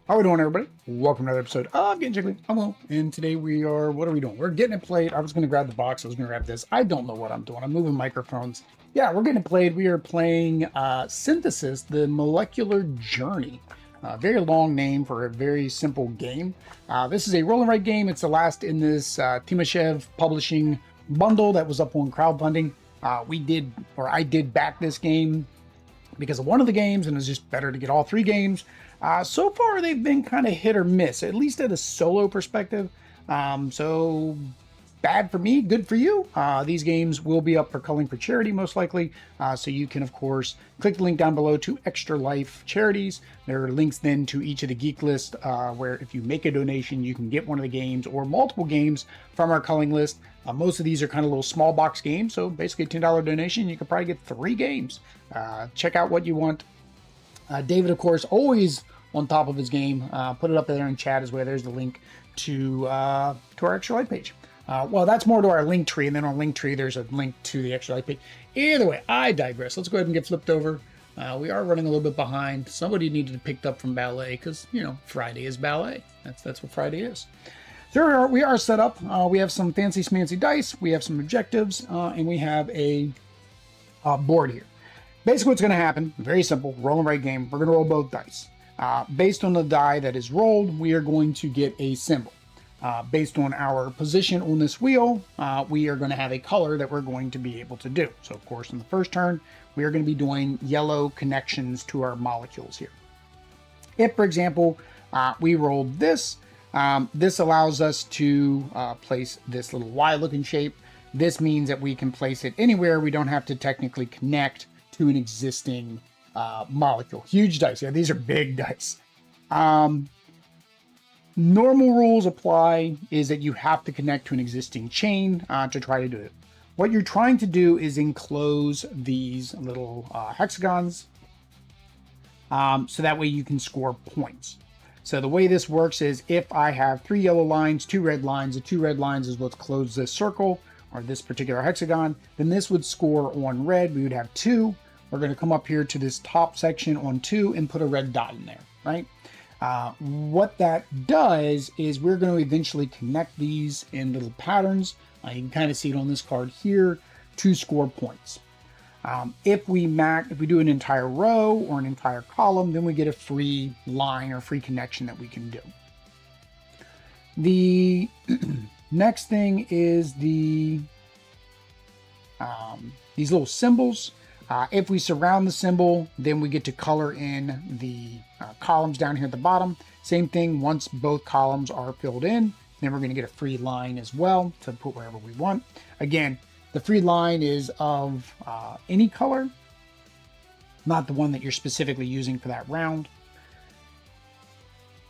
How we doing, everybody? Welcome to another episode of Getting Jiggly. I'm Will, and today what are we doing? We're getting it played. I was going to grab the box. I was going to grab this. I don't know what I'm doing. I'm moving microphones. Yeah, we're getting it played. We are playing Synthesis, the Molecular Journey. Very long name for a very simple game. This is a roll and write game. It's the last in this Timashev publishing bundle that was up on crowdfunding. I did back this game because of one of the games, and it's just better to get all three games. So far, they've been kind of hit or miss, at least at a solo perspective. So bad for me, good for you. These games will be up for Culling for charity, most likely. So you can, of course, click the link down below to Extra Life charities. There are links then to each of the geek list, where if you make a donation, you can get one of the games or multiple games from our Culling list. Most of these are kind of little small box games. So basically a $10 donation, you can probably get 3 games. Check out what you want. David, of course, always on top of his game. Put it up there in chat as well. There's the link to our Extra Life page. Well, that's more to our link tree, and then on link tree, there's a link to the Extra Life page. Either way, I digress. Let's go ahead and get flipped over. We are running a little bit behind. Somebody needed to pick up from ballet because, you know, Friday is ballet. That's what Friday is. So we are set up. We have some fancy smancy dice. We have some objectives, and we have a board here. Basically, what's going to happen, very simple, roll and write game. We're going to roll both dice. Based on the die that is rolled, we are going to get a symbol. Based on our position on this wheel, we are going to have a color that we're going to be able to do. So, of course, in the first turn, we are going to be doing yellow connections to our molecules here. If, for example, we rolled this, this allows us to place this little Y-looking shape. This means that we can place it anywhere. We don't have to technically connect to an existing molecule. Huge dice. Yeah, these are big dice. Normal rules apply is that you have to connect to an existing chain to try to do it. What you're trying to do is enclose these little hexagons so that way you can score points. So the way this works is if I have 3 yellow lines, 2 red lines, the 2 red lines is what's closed this circle or this particular hexagon, then this would score on red. We would have 2. We're going to come up here to this top section on 2 and put a red dot in there, right? What that does is we're going to eventually connect these in little patterns. You can kind of see it on this card here to score points. If we do an entire row or an entire column, then we get a free line or free connection that we can do. The next thing is these little symbols. If we surround the symbol, then we get to color in the columns down here at the bottom. Same thing, once both columns are filled in, then we're going to get a free line as well to put wherever we want. Again, the free line is of any color, not the one that you're specifically using for that round.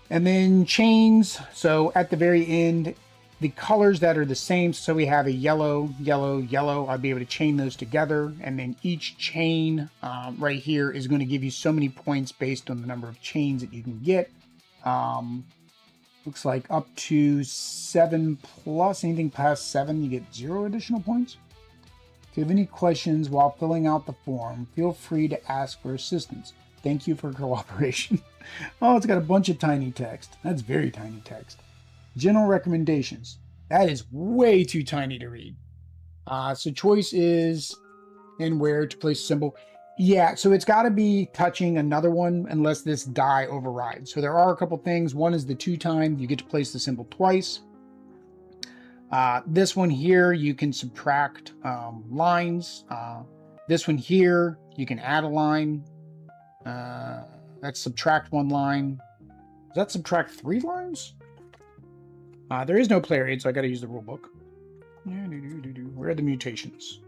And then chains. So at the very end, the colors that are the same, so we have a yellow, yellow, yellow, I'll be able to chain those together, and then each chain right here is going to give you so many points based on the number of chains that you can get. Looks like up to 7 plus, anything past 7, you get 0 additional points. If you have any questions while filling out the form, feel free to ask for assistance. Thank you for cooperation. Oh, it's got a bunch of tiny text. That's very tiny text. General recommendations. That is way too tiny to read. So choice is in where to place a symbol. Yeah, so it's got to be touching another one unless this die overrides. So there are a couple things. One is the 2 time. You get to place the symbol twice. This one here, you can subtract lines. This one here, you can add a line. That's subtract 1 line. Does that subtract 3 lines? There is no player aid, so I got to use the rule book. Where are the mutations?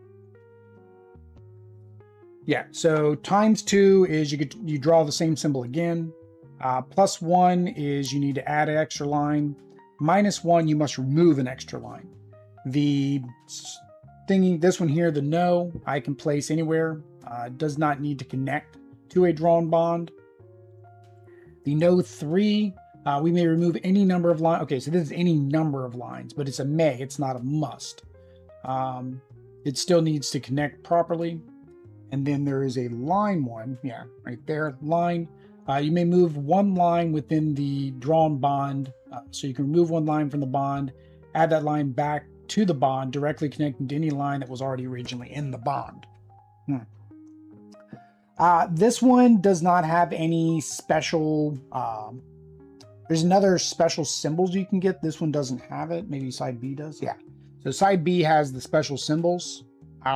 Yeah, so times 2 is you draw the same symbol again. Plus 1 is you need to add an extra line. Minus 1, you must remove an extra line. The thingy, this one here, the no, I can place anywhere. Does not need to connect to a drawn bond. The no 3. We may remove any number of lines. Okay, so this is any number of lines, but it's a may, it's not a must. It still needs to connect properly. And then there is a line 1, yeah, right there, line. You may move one line within the drawn bond. So you can remove one line from the bond, add that line back to the bond, directly connecting to any line that was already originally in the bond. This one does not have any special... there's another special symbols you can get. This one doesn't have it. Maybe side B does. Yeah. So side B has the special symbols,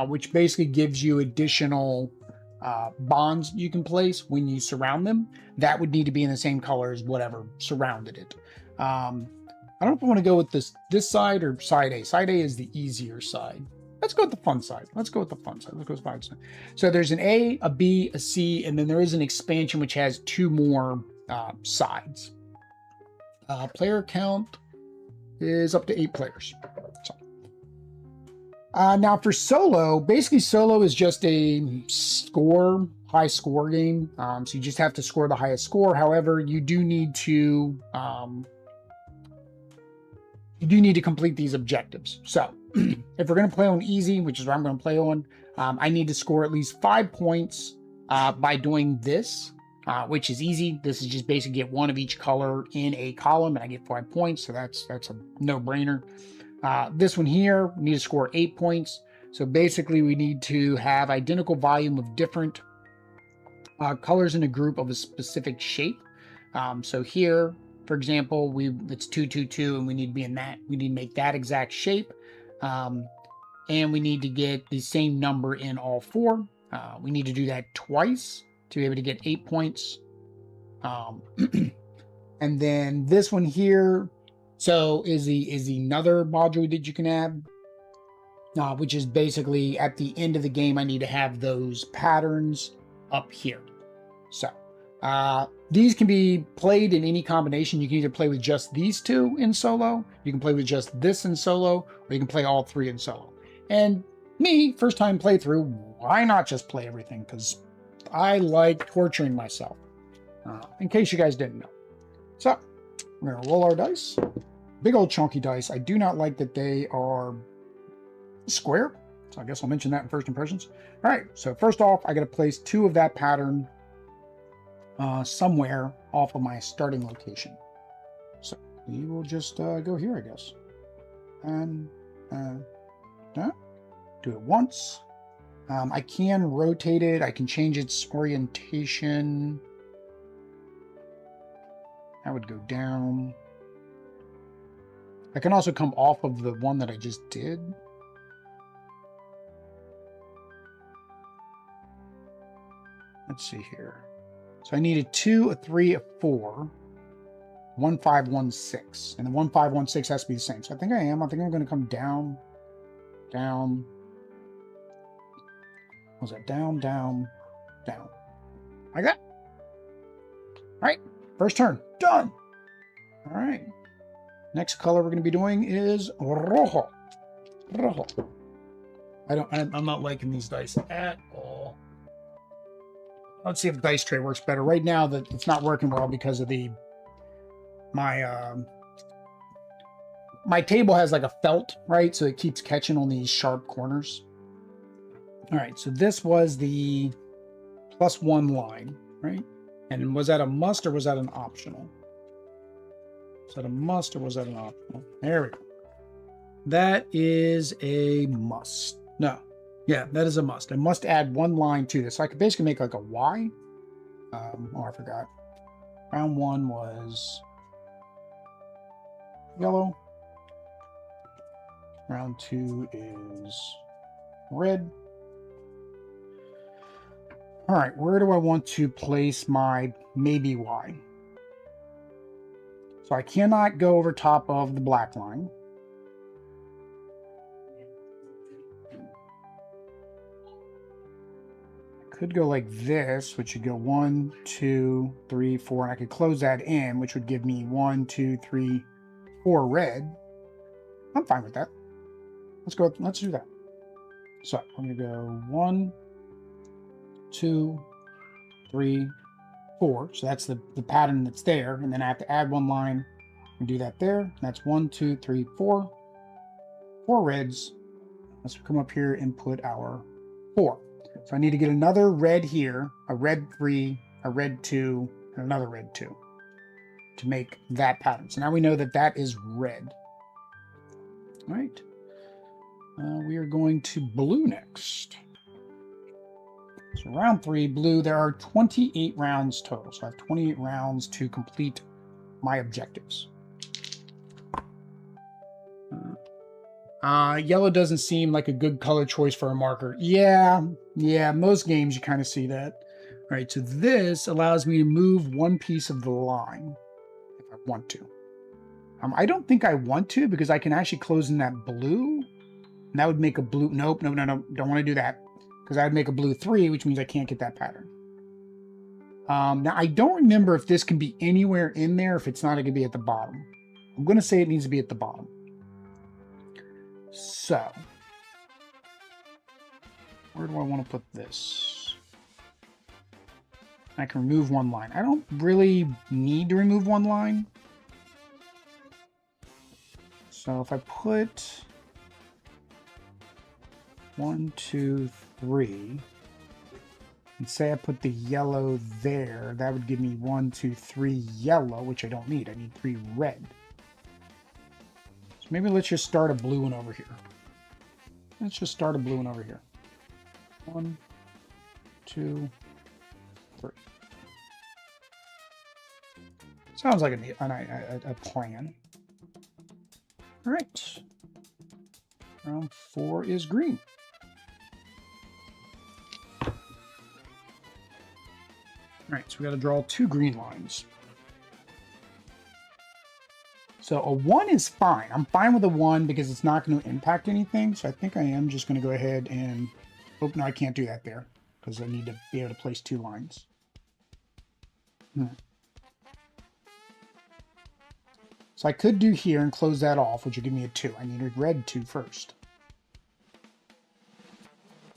which basically gives you additional bonds you can place when you surround them. That would need to be in the same color as whatever surrounded it. I don't know if I want to go with this side or side A. Side A is the easier side. Let's go with the fun side. Let's go with the fun side. Let's go with the fun side. So there's an A, a B, a C, and then there is an expansion which has 2 more sides. Player count is up to 8 players. So. Now for solo, basically solo is just a high score game. So you just have to score the highest score. However, you do need to complete these objectives. So if we're going to play on easy, which is what I'm going to play on, I need to score at least 5 points by doing this. Which is easy. This is just basically get 1 of each color in a column, and I get 5 points, so that's a no-brainer. This one here, we need to score 8 points. So basically, we need to have identical volume of different colors in a group of a specific shape. So here, for example, it's 2, 2, 2, and we need to be in that. We need to make that exact shape, and we need to get the same number in all 4. We need to do that twice to be able to get 8 points. And then this one here, so is another module that you can add, which is basically at the end of the game, I need to have those patterns up here. So these can be played in any combination. You can either play with just these 2 in solo, you can play with just this in solo, or you can play all 3 in solo. And me, first time playthrough, why not just play everything? Because I like torturing myself, in case you guys didn't know. So, we're going to roll our dice. Big old chunky dice. I do not like that they are square, so I guess I'll mention that in first impressions. All right, so first off, I got to place 2 of that pattern somewhere off of my starting location. So, we will just go here, I guess. And do it once. I can rotate it. I can change its orientation. That would go down. I can also come off of the one that I just did. Let's see here. So I need a 2, a 3, a 4, 1, 5, 1, 6. And the 1, 5, 1, 6 has to be the same. So I think I am. I think I'm going to come down, down. Was that down, down, down? Like that. All right, first turn, done. All right, next color we're going to be doing is rojo. Rojo. I'm not liking these dice at all. Let's see if the dice tray works better. Right now, that it's not working well because of my table has like a felt, right? So it keeps catching on these sharp corners. All right, so this was the +1 line, right? And was that a must or was that an optional? Was that a must or was that an optional? There we go. That is a must. No. Yeah, that is a must. I must add 1 line to this. So I could basically make like a Y. Oh, I forgot. Round 1 was yellow. Round 2 is red. All right, where do I want to place my maybe Y? So I cannot go over top of the black line. I could go like this, which would go 1, 2, 3, 4, and I could close that in, which would give me 1, 2, 3, 4 red. I'm fine with that. Let's do that. So I'm gonna go 1, 2, 3, 4. So that's the pattern that's there. And then I have to add 1 line and do that there. That's 1, 2, 3, 4. 4 reds. Let's come up here and put our 4. So I need to get another red here, a red 3, a red 2, and another red 2 to make that pattern. So now we know that that is red. All right. We are going to blue next. So round 3, blue, there are 28 rounds total. So I have 28 rounds to complete my objectives. Yellow doesn't seem like a good color choice for a marker. Yeah, most games you kind of see that. All right, so this allows me to move one piece of the line if I want to. I don't think I want to because I can actually close in that blue. And that would make a blue, nope, no, don't want to do that. Because I would make a blue 3, which means I can't get that pattern. Now, I don't remember if this can be anywhere in there. If it's not, it could be at the bottom. I'm going to say it needs to be at the bottom. So, where do I want to put this? I can remove one line. I don't really need to remove one line. So if I put 1, 2, 3, and say I put the yellow there, that would give me 1, 2, 3 yellow, which I don't need. I need 3 red. So maybe let's just start a blue one over here. Let's just start a blue one over here. 1, 2, 3. Sounds like a plan. All right. Round 4 is green. All right, so we got to draw 2 green lines. So a 1 is fine. I'm fine with a 1 because it's not going to impact anything. So I think I am just going to go ahead and... Oh, no, I can't do that there because I need to be able to place 2 lines. So I could do here and close that off, which would give me a 2. I need a red 2 first.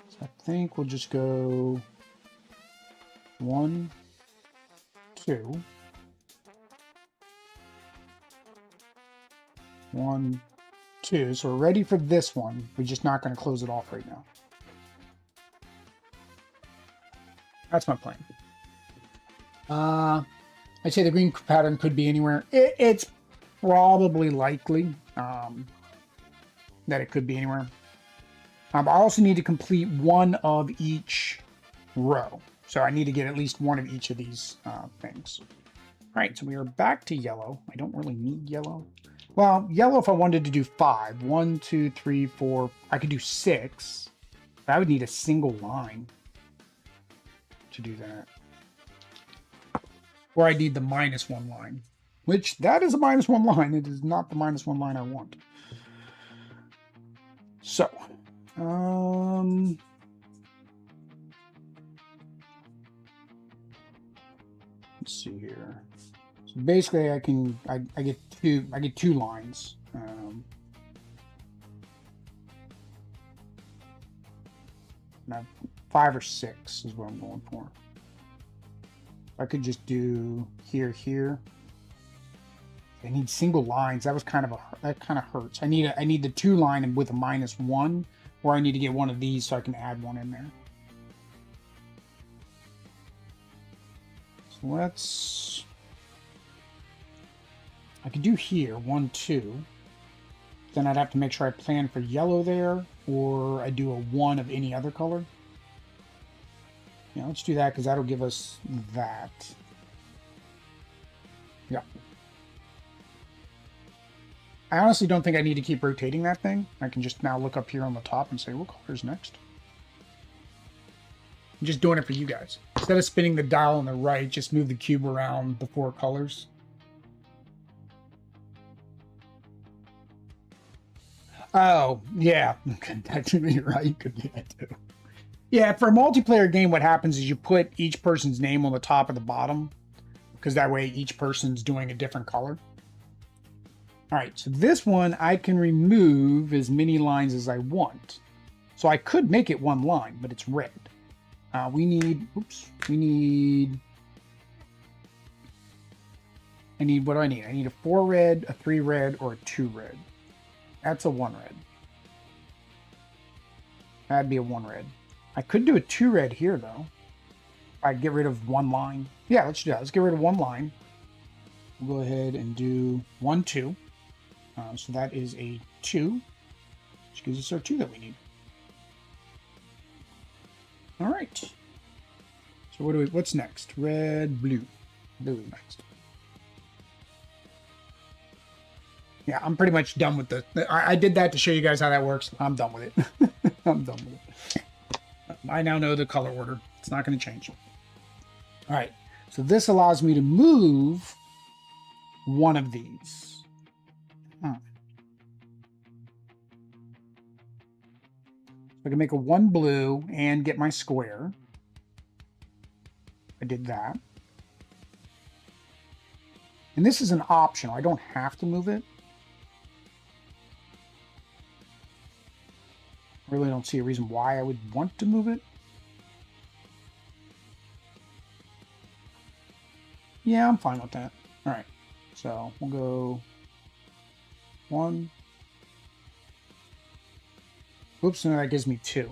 So I think we'll just go 1, 2, 1, 2. So we're ready for this one. We're just not going to close it off right now. That's my plan. I'd say the green pattern could be anywhere. It's probably likely that it could be anywhere. I also need to complete one of each row. So I need to get at least one of each of these things. All right, so we are back to yellow. I don't really need yellow. Well, yellow if I wanted to do 5. 1, 2, 3, 4. I could do 6. But I would need a single line to do that. Or I need the -1 line. Which, that is a -1 line. It is not the -1 line I want. So, let's see here. So basically, I get two lines. Now 5 or 6 is what I'm going for. I could just do here. I need single lines. That kind of hurts. I need the 2 line and with a -1, or I need to get one of these so I can add one in there. So I could do here 1, 2. Then I'd have to make sure I plan for yellow there, or I do a 1 of any other color. Yeah, let's do that because that'll give us that. Yeah. I honestly don't think I need to keep rotating that thing. I can just now look up here on the top and say, what color is next? I'm just doing it for you guys. Instead of spinning the dial on the right, just move the cube around the 4 colors. Oh, yeah. Actually, you're right. You could do that too. Yeah, for a multiplayer game, what happens is you put each person's name on the top or the bottom, because that way each person's doing a different color. All right, so this one I can remove as many lines as I want. So I could make it 1 line, but it's red. I need, what do I need? I need a 4 red, a 3 red, or a 2 red. That's a 1 red. That'd be a 1 red. I could do a 2 red here, though. I'd get rid of one line. Yeah, let's do that. Let's get rid of one line. We'll go ahead and do 1, 2. So that is a 2, which gives us our 2 that we need. All right. So what's next? Red, blue. Blue next. Yeah, I'm pretty much done with the. I did that to show you guys how that works. I'm done with it. I'm done with it. I now know the color order. It's not going to change. All right. So this allows me to move one of these. So I can make a 1 blue and get my square. I did that. And this is an option. I don't have to move it. I really don't see a reason why I would want to move it. Yeah, I'm fine with that. All right. So we'll go 1. Oops, no, that gives me 2.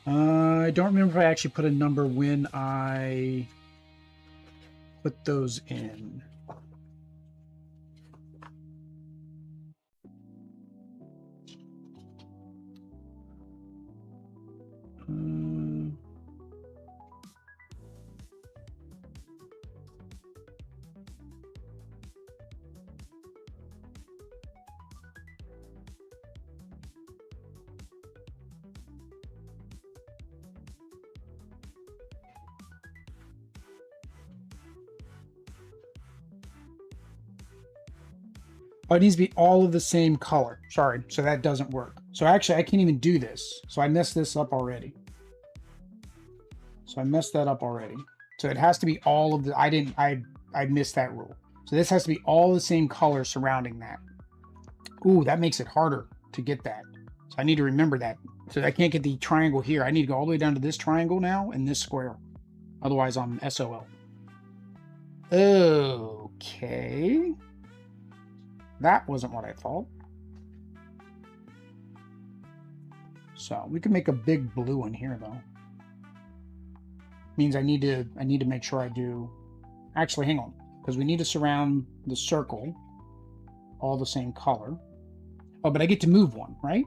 I don't remember if I actually put a number when I put those in. Oh, it needs to be all of the same color. Sorry, so that doesn't work. So actually, I can't even do this. So I messed this up already. So I messed that up already. So it has to be all of the. I missed that rule. So this has to be all the same color surrounding that. Ooh, that makes it harder to get that. So I need to remember that. So I can't get the triangle here. I need to go all the way down to this triangle now and this square. Otherwise, I'm SOL. Okay. That wasn't what I thought. So we can make a big blue one here, though. Means I need to make sure I do. Actually, hang on, because we need to surround the circle all the same color. Oh, but I get to move one, right?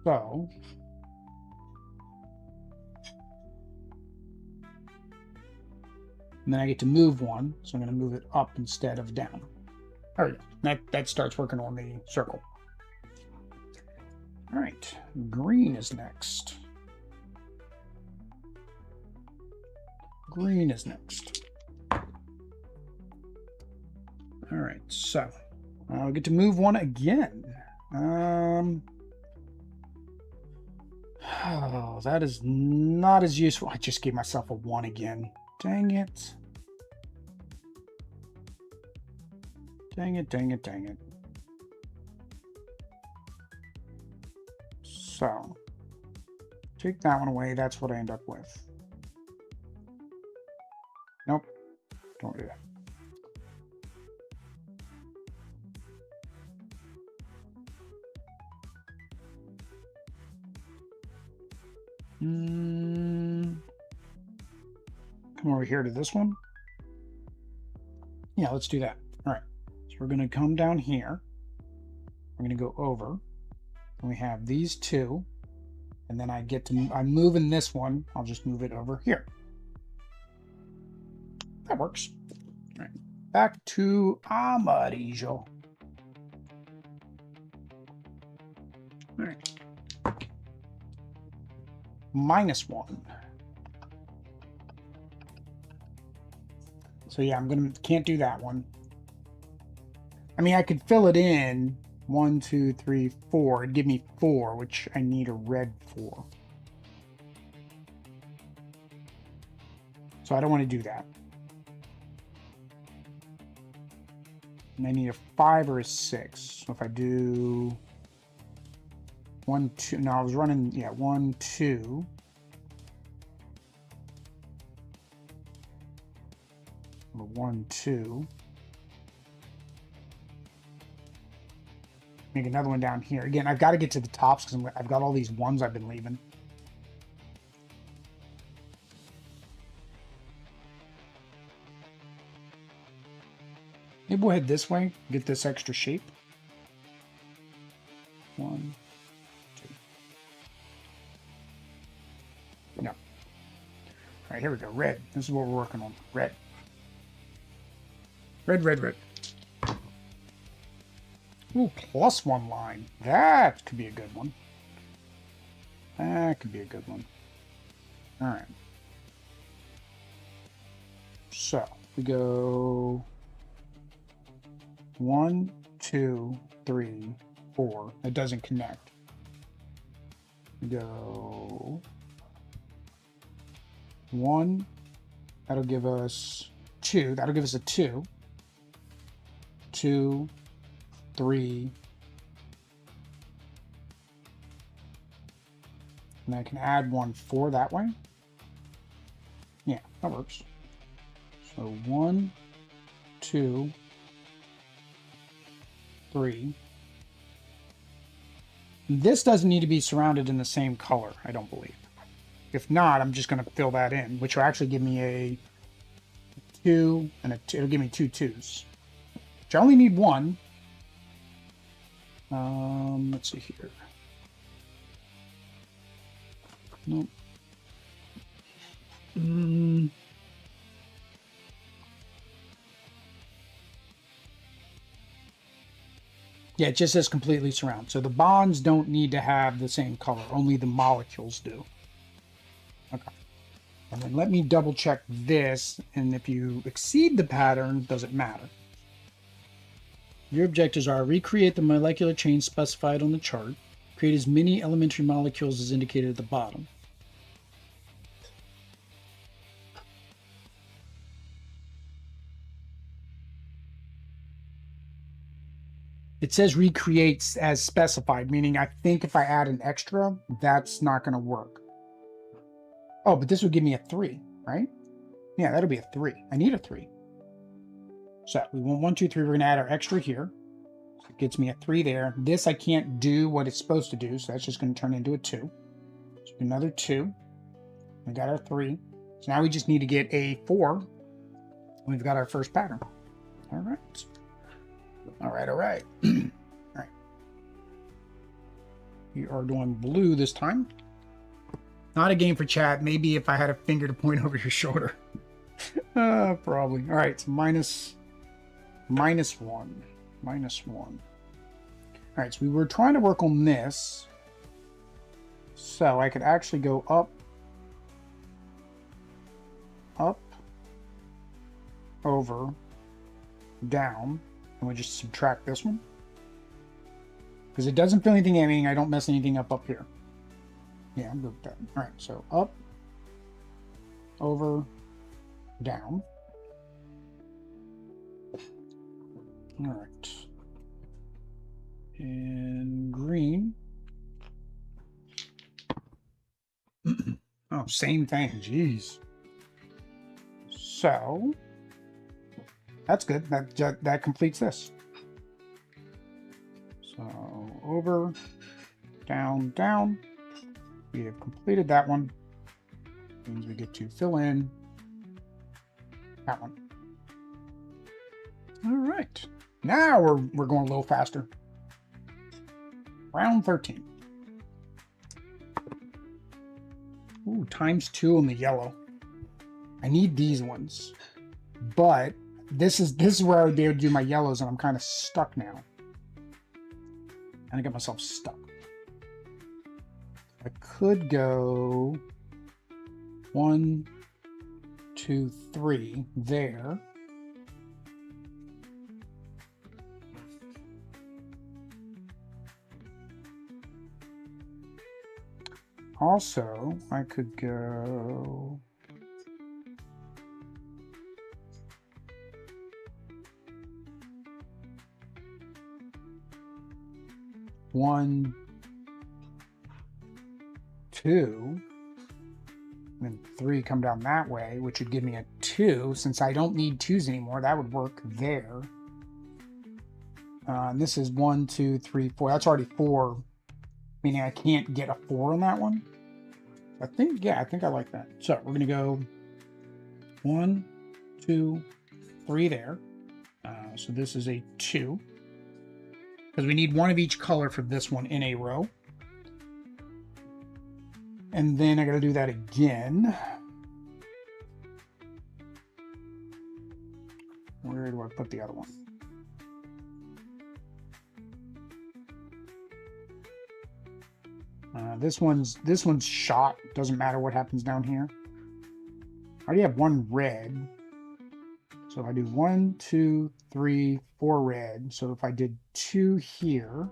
So and then I get to move one, so I'm going to move it up instead of down. All right, that starts working on the circle. All right, green is next. Green is next. All right, so I'll get to move one again. Oh, that is not as useful. I just gave myself a 1 again. Dang it. Dang it, dang it, dang it. So, take that one away. That's what I end up with. Nope. Don't do that. Come over here to this one. Yeah, let's do that. All right. So we're going to come down here. We're going to go over. And we have these two. And then I'm moving this one. I'll just move it over here. That works. All right. Back to amarillo. All right. -1. So yeah, can't do that one. I mean, I could fill it in 1, 2, 3, 4. It'd give me 4, which I need a red for. So I don't want to do that. And I need a 5 or a 6. So if I do 1, 2, no, I was running, yeah, 1, 2. Or 1, 2. Make another one down here. Again, I've got to get to the tops because I've got all these ones I've been leaving. Maybe we'll head this way, get this extra shape. 1, 2. No. All right, here we go. Red. This is what we're working on. Red. Red, red, red. Ooh, +1 line. That could be a good one. That could be a good one. All right. So we go 1, 2, 3, 4. It doesn't connect. We go 1. That'll give us 2. That'll give us a 2. 2, 3. And I can add 1, 4 that way. Yeah, that works. So 1, 2, 3. This doesn't need to be surrounded in the same color, I don't believe. If not, I'm just going to fill that in, which will actually give me a 2 and a 2. It'll give me 2 2s. Which I only need 1. Let's see here. Nope. Yeah, it just says completely surround. So the bonds don't need to have the same color. Only the molecules do. Okay. And then let me double check this. And if you exceed the pattern, does it matter? Your objectives are recreate the molecular chain specified on the chart. Create as many elementary molecules as indicated at the bottom. It says recreates as specified, meaning I think if I add an extra, that's not going to work. Oh, but this would give me a 3, right? Yeah, that'll be a 3. I need a 3. So we want 1, 2, 3. We're going to add our extra here. So it gets me a 3 there. This I can't do what it's supposed to do, so that's just going to turn into a 2. So another 2. We got our 3. So now we just need to get a 4. We've got our first pattern. All right. All right, all right. All right. We are doing blue this time. Not a game for chat. Maybe if I had a finger to point over your shoulder. Probably. All right, so minus 1. Minus 1. All right, so we were trying to work on this. So I could actually go up, over, down. And we just subtract this one. Because it doesn't fill anything in, meaning I don't mess anything up here. Yeah, I'm good with that. All right, so up, over, down. All right. And green. Oh, same thing. Jeez. So that's good. That completes this. So over, down, down. We have completed that one. Means we get to fill in that one. All right. Now we're going a little faster. Round 13. Ooh, ×2 on the yellow. I need these ones, but this is where I would be able to do my yellows, and I'm kind of stuck now. And I got myself stuck. I could go 1, 2, 3 there. Also, I could go 1, 2, and 3 come down that way, which would give me a 2. Since I don't need 2s anymore, that would work there. And this is 1, 2, 3, 4. That's already 4, meaning I can't get a 4 on that one. I think I like that. So we're going to go 1, 2, 3 there. So this is a 2. Because we need one of each color for this one in a row. And then I got to do that again. Where do I put the other one? This one's shot. Doesn't matter what happens down here. I already have one red. So if I do 1, 2, 3, 4 red. So if I did 2 here.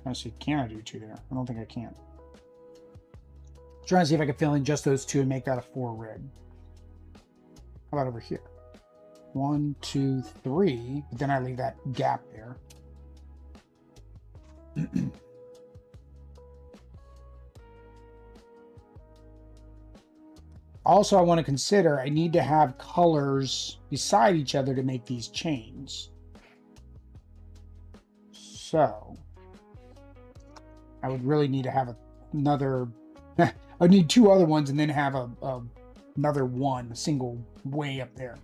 I see, can I do 2 there? I don't think I can. Trying to see if I can fill in just those 2 and make that a 4 red. How about over here? 1, 2, 3. But then I leave that gap there. Also, I want to consider I need to have colors beside each other to make these chains. So I would really need to have another. I would need 2 other ones and then have another one, a single way up there.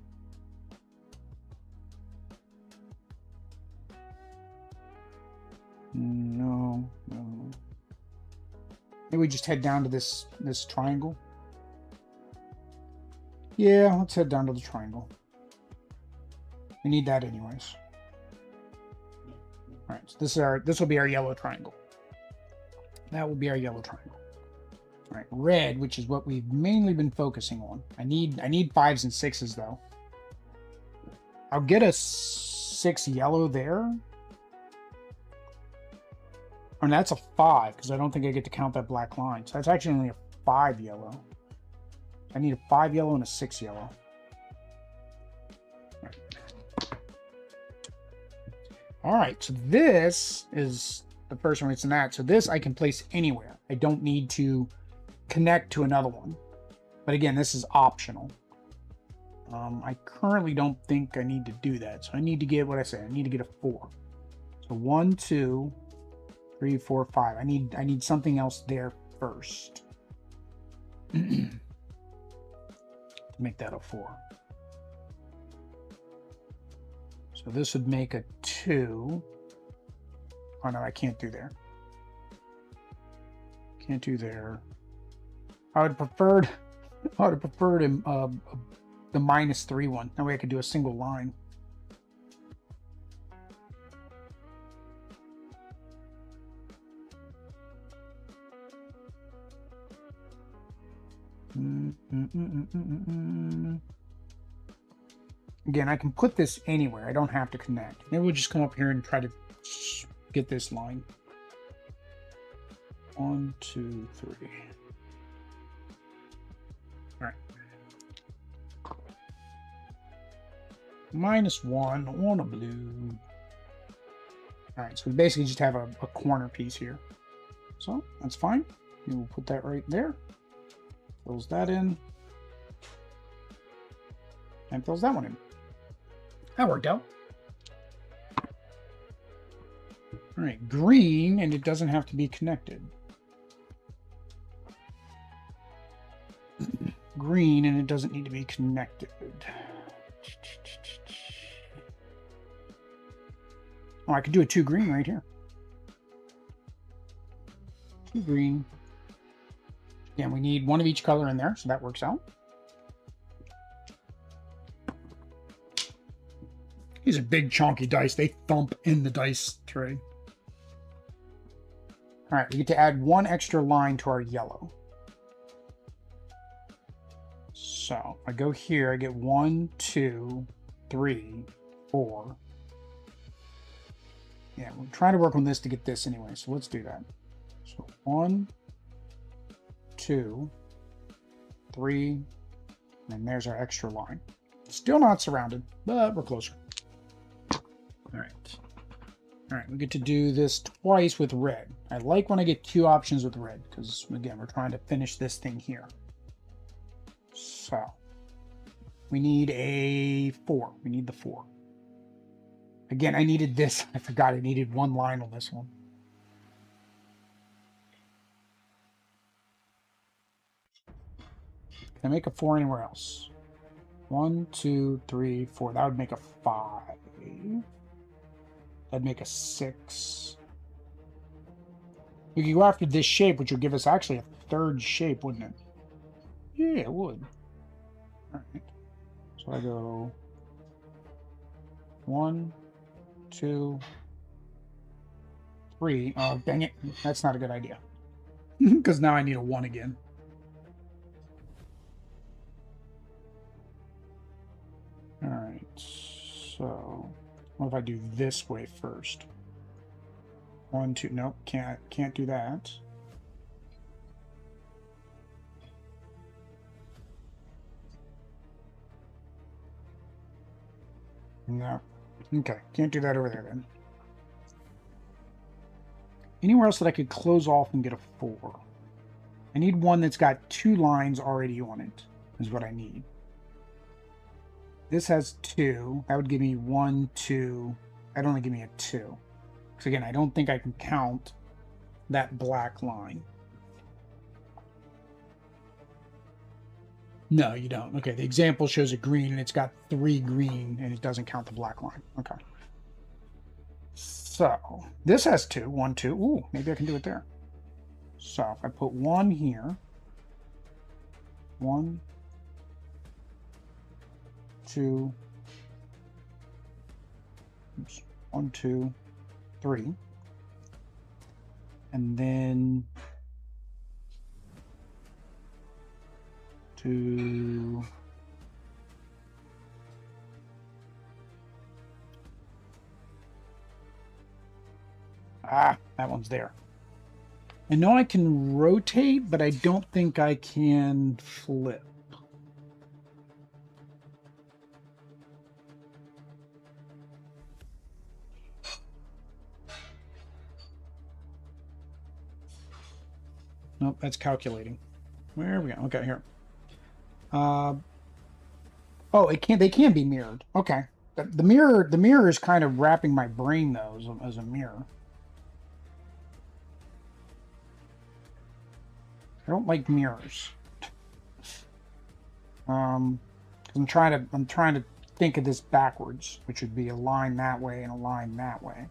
No. Maybe we just head down to this triangle. Yeah, let's head down to the triangle. We need that anyways. All right, so this will be our yellow triangle. That will be our yellow triangle. All right, red, which is what we've mainly been focusing on. I need 5s and 6s though. I'll get a 6 yellow there. And that's a 5 because I don't think I get to count that black line. So that's actually only a 5 yellow. I need a 5 yellow and a 6 yellow. All right, so this is the first one. It's in that. So this I can place anywhere. I don't need to connect to another one. But again, this is optional. I currently don't think I need to do that. So I need to get what I say. I need to get a 4. So 1, 2, 3, 4, 5. I need something else there first. Make that a 4. So this would make a 2. Oh no, I can't do there. Can't do there. I would have preferred the -3 one. That way I could do a single line. Again, I can put this anywhere. I don't have to connect. Maybe we'll just come up here and try to get this line. 1, 2, 3. All right. -1 on a blue. All right, so we basically just have a corner piece here. So that's fine. And we'll put that right there. Fills that in. And fills that one in. That worked out. All right, green, and it doesn't have to be connected. Green, and it doesn't need to be connected. Oh, I could do a 2 green right here. 2 green. Again, we need one of each color in there, so that works out. These are big chunky dice. They thump in the dice tray. All right, we get to add 1 extra line to our yellow. So I go here, I get 1, 2, 3, 4. Yeah, we're trying to work on this to get this anyway, so let's do that. So 1, 2, 3, and there's our extra line. Still not surrounded, but we're closer. All right. All right, we get to do this twice with red. I like when I get 2 options with red, because again, we're trying to finish this thing here. So we need a 4. We need the 4. Again, I needed this. I forgot I needed 1 line on this one. Can I make a 4 anywhere else? 1, 2, 3, 4. That would make a 5. That'd make a 6. We could go after this shape, which would give us actually a third shape, wouldn't it? Yeah, it would. Alright. So I go 1, 2, 3. Oh, dang it. That's not a good idea. Because now I need a 1 again. Alright. So, what if I do this way first? 1, 2. Nope, can't do that. No. Okay, can't do that over there then. Anywhere else that I could close off and get a 4? I need one that's got 2 lines already on it, is what I need. This has 2. That would give me 1, 2. That'd only give me a 2. Because again, I don't think I can count that black line. No, you don't. Okay, the example shows a green, and it's got 3 green, and it doesn't count the black line. Okay. So, this has 2. 1, 2. Ooh, maybe I can do it there. So, if I put 1 here. 1, 2. Oops. 1, 2, 3. And then 2. Ah, that one's there. I know I can rotate, but I don't think I can flip. Nope, that's calculating. Where are we going? Okay, here. Oh, it can't. They can be mirrored. Okay. The mirror is kind of wrapping my brain though as a mirror. I don't like mirrors. I'm trying to think of this backwards, which would be a line that way and a line that way.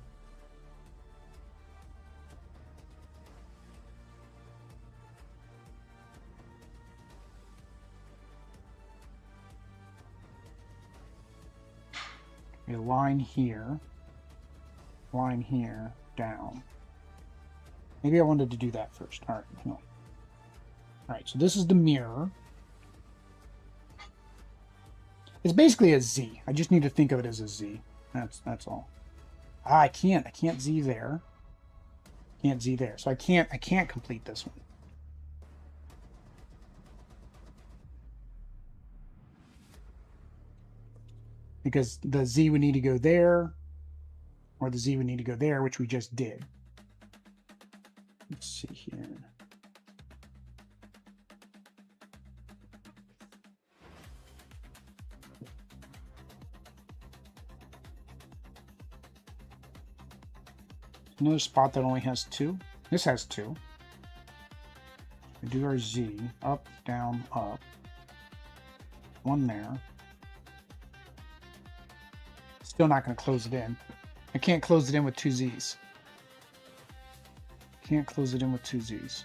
A line here, down. Maybe I wanted to do that first. All right, no. All right, so this is the mirror. It's basically a Z. I just need to think of it as a Z. That's all. Ah, I can't Z there. Can't Z there. So I can't complete this one. Because the Z would need to go there, or the Z would need to go there, which we just did. Let's see here. Another spot that only has 2. This has 2. We do our Z, up, down, up. 1 there. Still not going to close it in. I can't close it in with 2 Z's. Can't close it in with 2 Z's.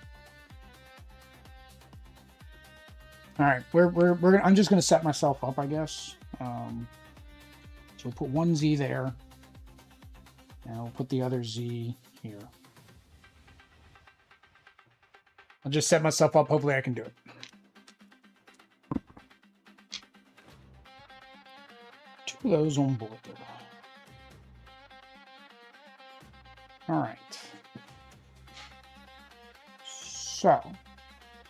All right, I'm just going to set myself up, I guess. So we'll put 1 Z there, and we'll put the other Z here. I'll just set myself up. Hopefully, I can do it. Two of those on board. All right. So,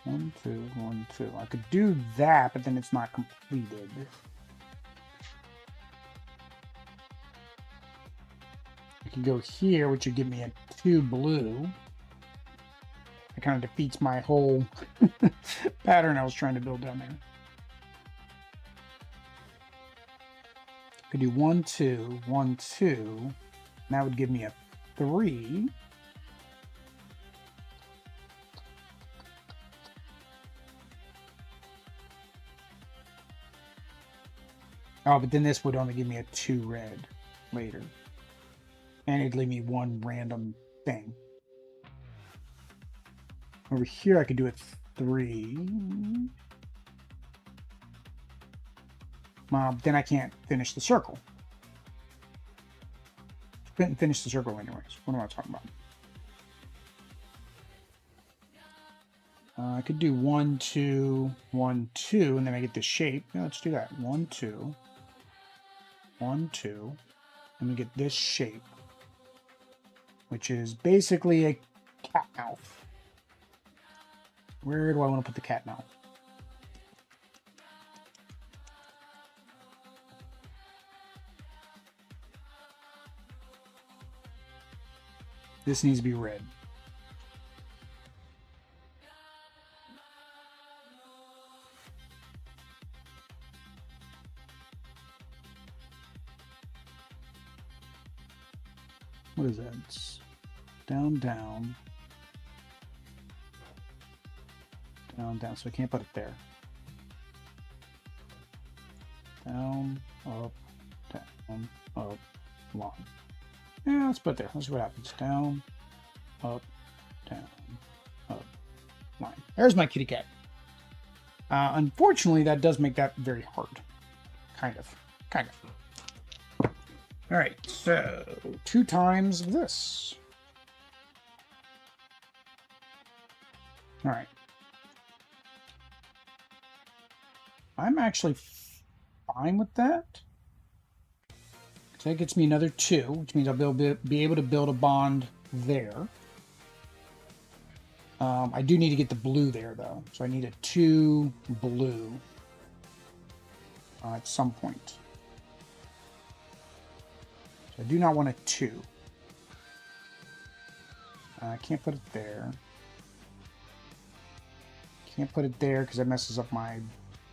1, 2, 1, 2. I could do that, but then it's not completed. I could go here, which would give me a 2 blue. It kind of defeats my whole pattern I was trying to build down there. I could do 1, 2, 1, 2. And that would give me a 3. Oh, but then this would only give me a 2 red later. And it'd leave me 1 random thing. Over here, I could do it 3. Then I can't finish the circle. Couldn't finish the circle anyways. What am I talking about? I could do 1, 2, 1, 2, and then I get the shape. Yeah, let's do that. 1, 2, 1, 2, and we get this shape, which is basically a cat mouth. Where do I want to put the cat mouth? This needs to be red. What is that? It's down, down. Down, down. So I can't put it there. Down, up, line. Yeah, let's put it there. Let's see what happens. Down, up, line. There's my kitty cat. Unfortunately, that does make that very hard. Kind of. All right, so 2 times this. All right. I'm actually fine with that. So that gets me another 2, which means I'll be able to build a bond there. I do need to get the blue there, though. So I need a 2 blue at some point. So I do not want a 2. I can't put it there. Can't put it there because that messes up my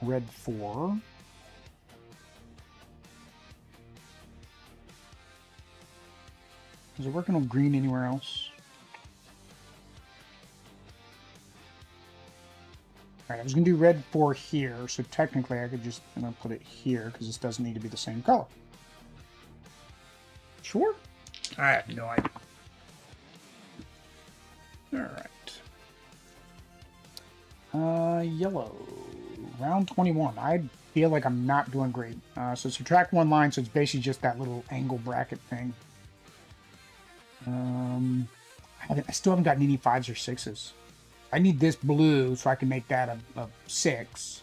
red 4. Is it working on green anywhere else? Alright, I was going to do red 4 here, so technically I could just put it here because this doesn't need to be the same color. Sure? I have no idea. Alright. Yellow. Round 21. I feel like I'm not doing great. So subtract 1 line, so it's basically just that little angle bracket thing. I still haven't gotten any 5s or 6s. I need this blue so I can make that a 6.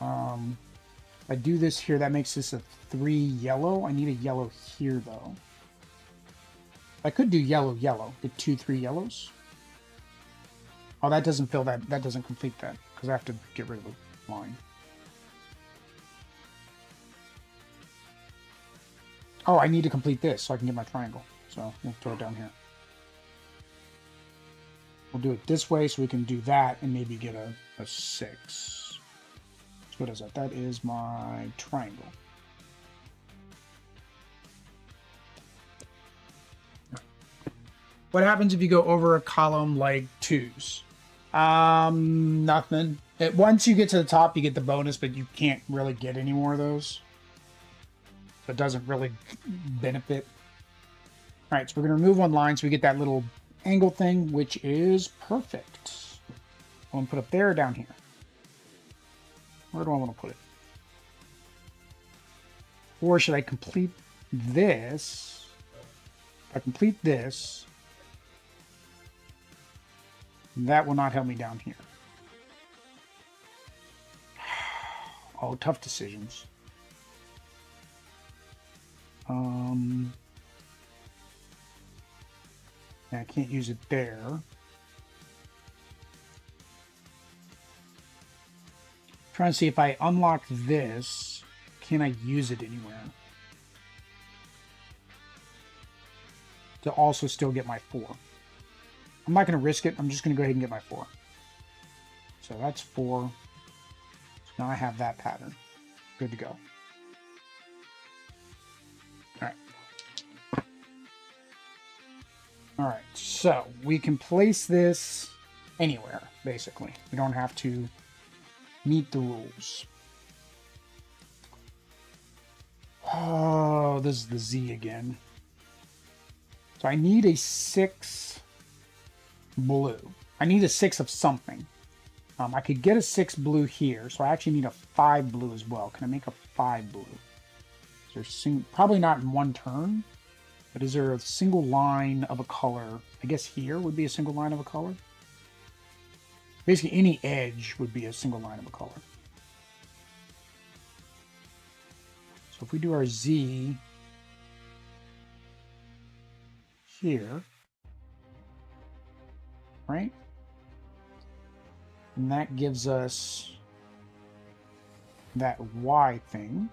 If I do this here, that makes this a 3 yellow. I need a yellow here, though. I could do yellow, get 2, 3 yellows. Oh, that doesn't fill that. That doesn't complete that because I have to get rid of the line. Oh, I need to complete this so I can get my triangle. So we'll throw it down here. We'll do it this way so we can do that and maybe get a 6. So what is that? That is my triangle. What happens if you go over a column like 2s? Nothing. Once you get to the top, you get the bonus, but you can't really get any more of those. So it doesn't really benefit. All right, so we're going to remove 1 line so we get that little angle thing, which is perfect. I want to put it up there or down here. Where do I want to put it? Or should I complete this? If I complete this, that will not help me down here. Oh, tough decisions. I can't use it there. Trying to see if I unlock this, can I use it anywhere? To also still get my 4. I'm not going to risk it. I'm just going to go ahead and get my 4. So that's 4. So now I have that pattern. Good to go. All right, so we can place this anywhere, basically. We don't have to meet the rules. Oh, this is the Z again. So I need a 6 blue. I need a 6 of something. I could get a 6 blue here, so I actually need a 5 blue as well. Can I make a 5 blue? Is there probably not in one turn, but is there a single line of a color? I guess here would be a single line of a color. Basically, any edge would be a single line of a color. So if we do our Z here, right? And that gives us that Y thing.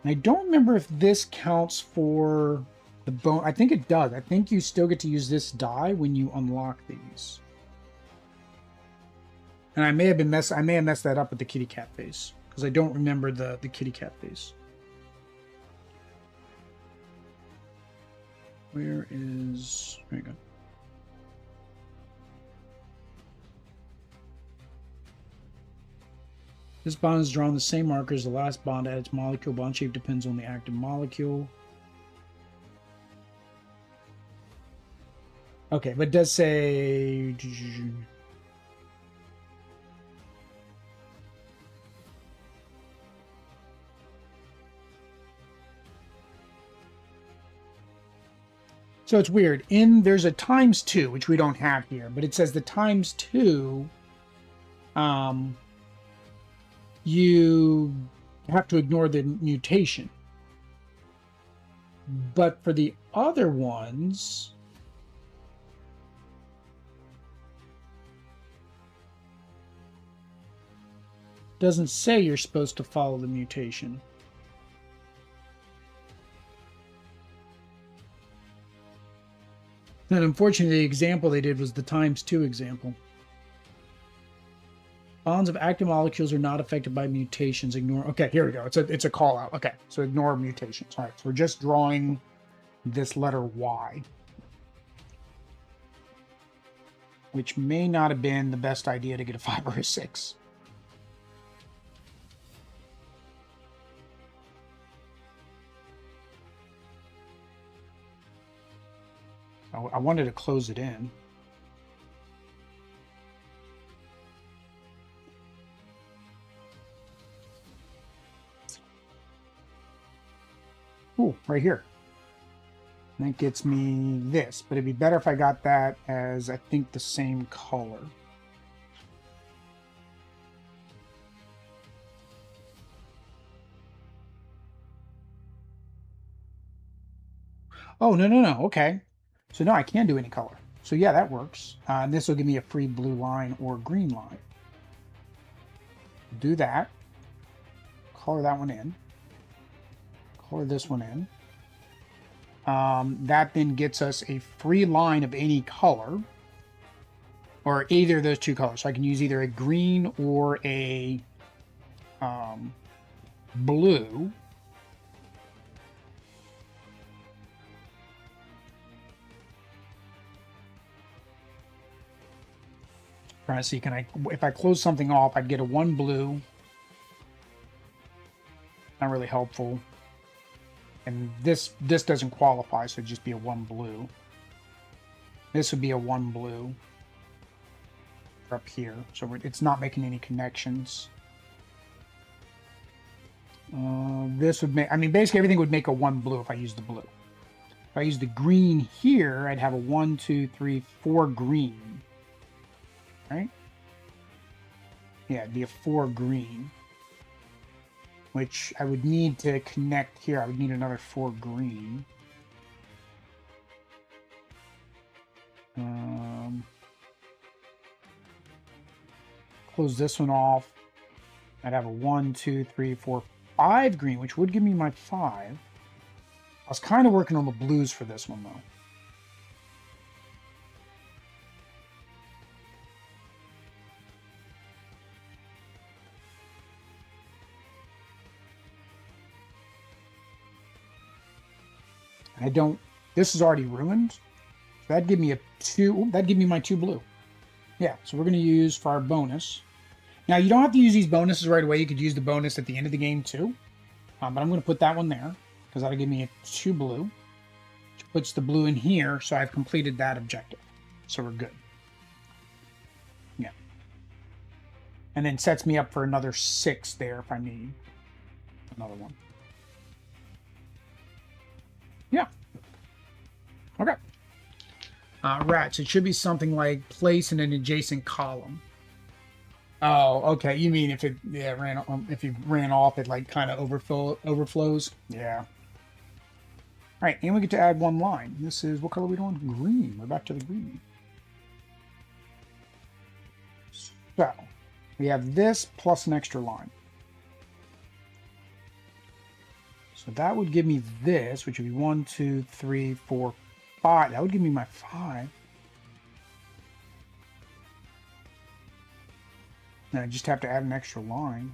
And I don't remember if this counts for the bone. I think it does. I think you still get to use this die when you unlock these. And I may have messed that up with the kitty cat face, because I don't remember the kitty cat face. Where is... There you go. This bond is drawn the same marker as the last bond at its molecule. Bond shape depends on the active molecule. Okay, but it does say... So it's weird. There's a ×2, which we don't have here, but it says the ×2, you have to ignore the mutation. But for the other ones, it doesn't say you're supposed to follow the mutation. And unfortunately, the example they did was the ×2 example. Bonds of active molecules are not affected by mutations. Ignore. Okay, here we go. It's a call out. Okay, so ignore mutations. All right, so we're just drawing this letter Y, which may not have been the best idea to get a 5 or a 6. I wanted to close it in. Ooh, right here. And that gets me this, but it'd be better if I got that as, I think, the same color. Oh, no. Okay. So no, I can do any color. So yeah, that works. And this will give me a free blue line or green line. Do that. Color that one in. Color this one in. That then gets us a free line of any color, or either of those two colors. So I can use either a green or a blue. Trying to see, if I close something off, I'd get a 1 blue. Not really helpful. And this doesn't qualify, so it'd just be a 1 blue. This would be a 1 blue up here, so it's not making any connections. This would make, I mean, basically everything would make a 1 blue if I use the blue. If I use the green here, I'd have a 1, 2, 3, 4 green. Right? Yeah, it'd be a 4 green. Which I would need to connect here. I would need another 4 green. Close this one off. I'd have a 1, 2, 3, 4, 5 green, which would give me my 5. I was kind of working on the blues for this one, though. I don't, this is already ruined. That'd give me a 2, that'd give me my 2 blue. Yeah, so we're going to use for our bonus. Now, you don't have to use these bonuses right away. You could use the bonus at the end of the game, too. But I'm going to put that one there because that'll give me a 2 blue, which puts the blue in here. So I've completed that objective. So we're good. Yeah. And then sets me up for another 6 there if I need another one. Yeah. Okay. Rats. It should be something like place in an adjacent column. Oh, okay. You mean if it if you ran off, it like kind of overflows? Yeah. All right, and we get to add 1 line. This is, what color are we doing? Green. We're back to the green. So we have this plus an extra line. So that would give me this, which would be 1, 2, 3, 4, 5. That would give me my 5. And I just have to add an extra line.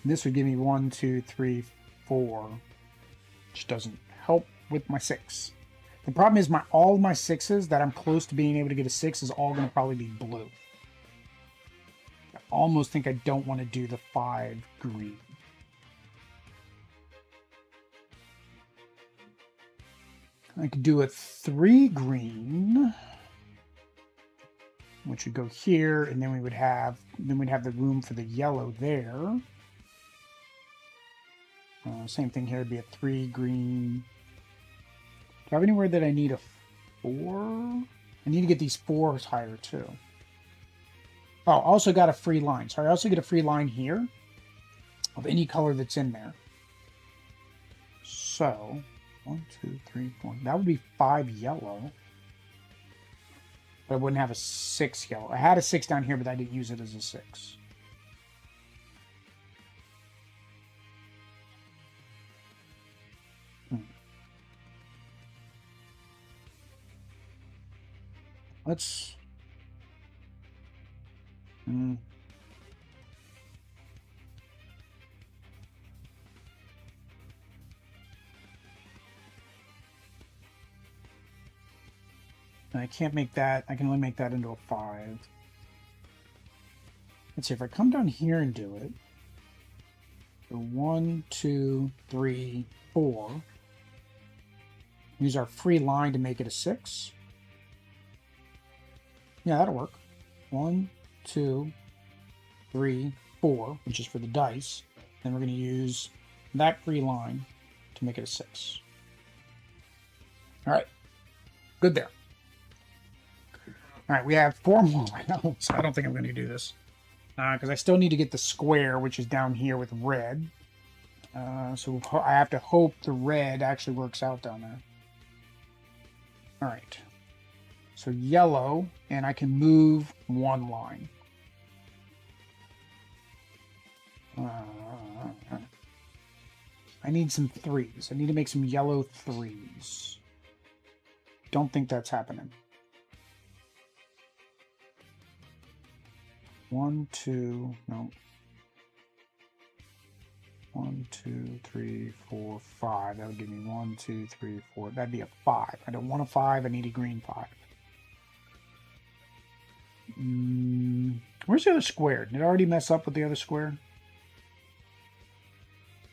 And this would give me 1, 2, 3, 4, which doesn't help with my 6. The problem is all of my 6s that I'm close to being able to get a 6 is all going to probably be blue. I almost think I don't want to do the 5 green. I could do a 3 green, which would go here, and then we'd have the room for the yellow there. Same thing here would be a 3 green. Do I have anywhere that I need a 4? I need to get these 4s higher too. Oh, I also got a free line. So I also get a free line here of any color that's in there. So 1, 2, 3, 4. That would be 5 yellow. But I wouldn't have a 6 yellow. I had a 6 down here, but I didn't use it as a 6. Let's... I can't make that. I can only make that into a 5. Let's see if I come down here and do it. So 1, 2, 3, 4. Use our free line to make it a 6. Yeah, that'll work. 1, 2, 3, 4, which is for the dice. Then we're going to use that free line to make it a 6. All right. Good there. All right, we have 4 more. So I don't think I'm going to do this. Because I still need to get the square, which is down here with red. So I have to hope the red actually works out down there. All right. So yellow, and I can move 1 line. I need some 3s. I need to make some yellow 3s. Don't think that's happening. 1, 2, no. 1, 2, 3, 4, 5. That would give me 1, 2, 3, 4. That'd be a 5. I don't want a 5. I need a green 5. Where's the other square? Did it already mess up with the other square?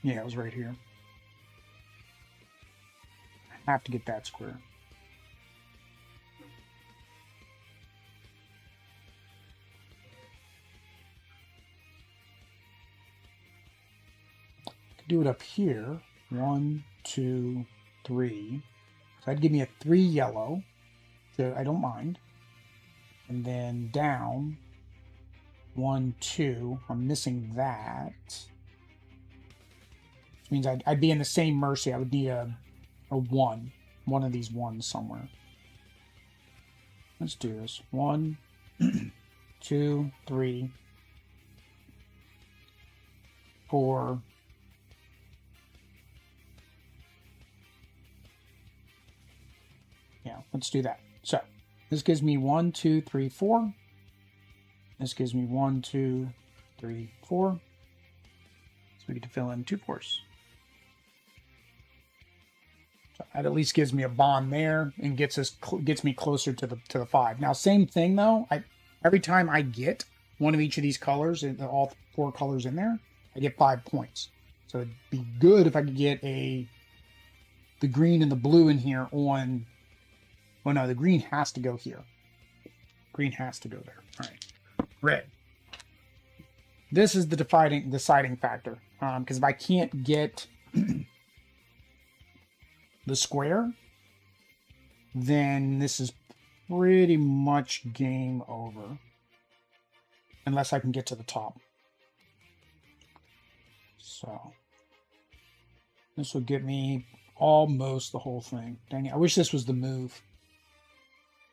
Yeah, it was right here. I have to get that square. Do it up here. 1, 2, 3. So that'd give me a 3 yellow. So I don't mind. And then down 1, 2. I'm missing that. Which means I'd be in the same mercy. I would need a 1. One of these 1s somewhere. Let's do this. 1, 2, 3, 4. Yeah, let's do that. So this gives me 1, 2, 3, 4. This gives me 1, 2, 3, 4. So we get to fill in 2 4s. That at least gives me a bond there and gets me closer to the 5. Now, same thing though. Every time I get one of each of these colors, and all 4 colors in there, I get 5 points. So it'd be good if I could get the green and the blue in here on. Well, no, the green has to go here. Green has to go there. All right, red. This is the deciding factor, because if I can't get the square, then this is pretty much game over. Unless I can get to the top. So this will get me almost the whole thing. Dang it, I wish this was the move.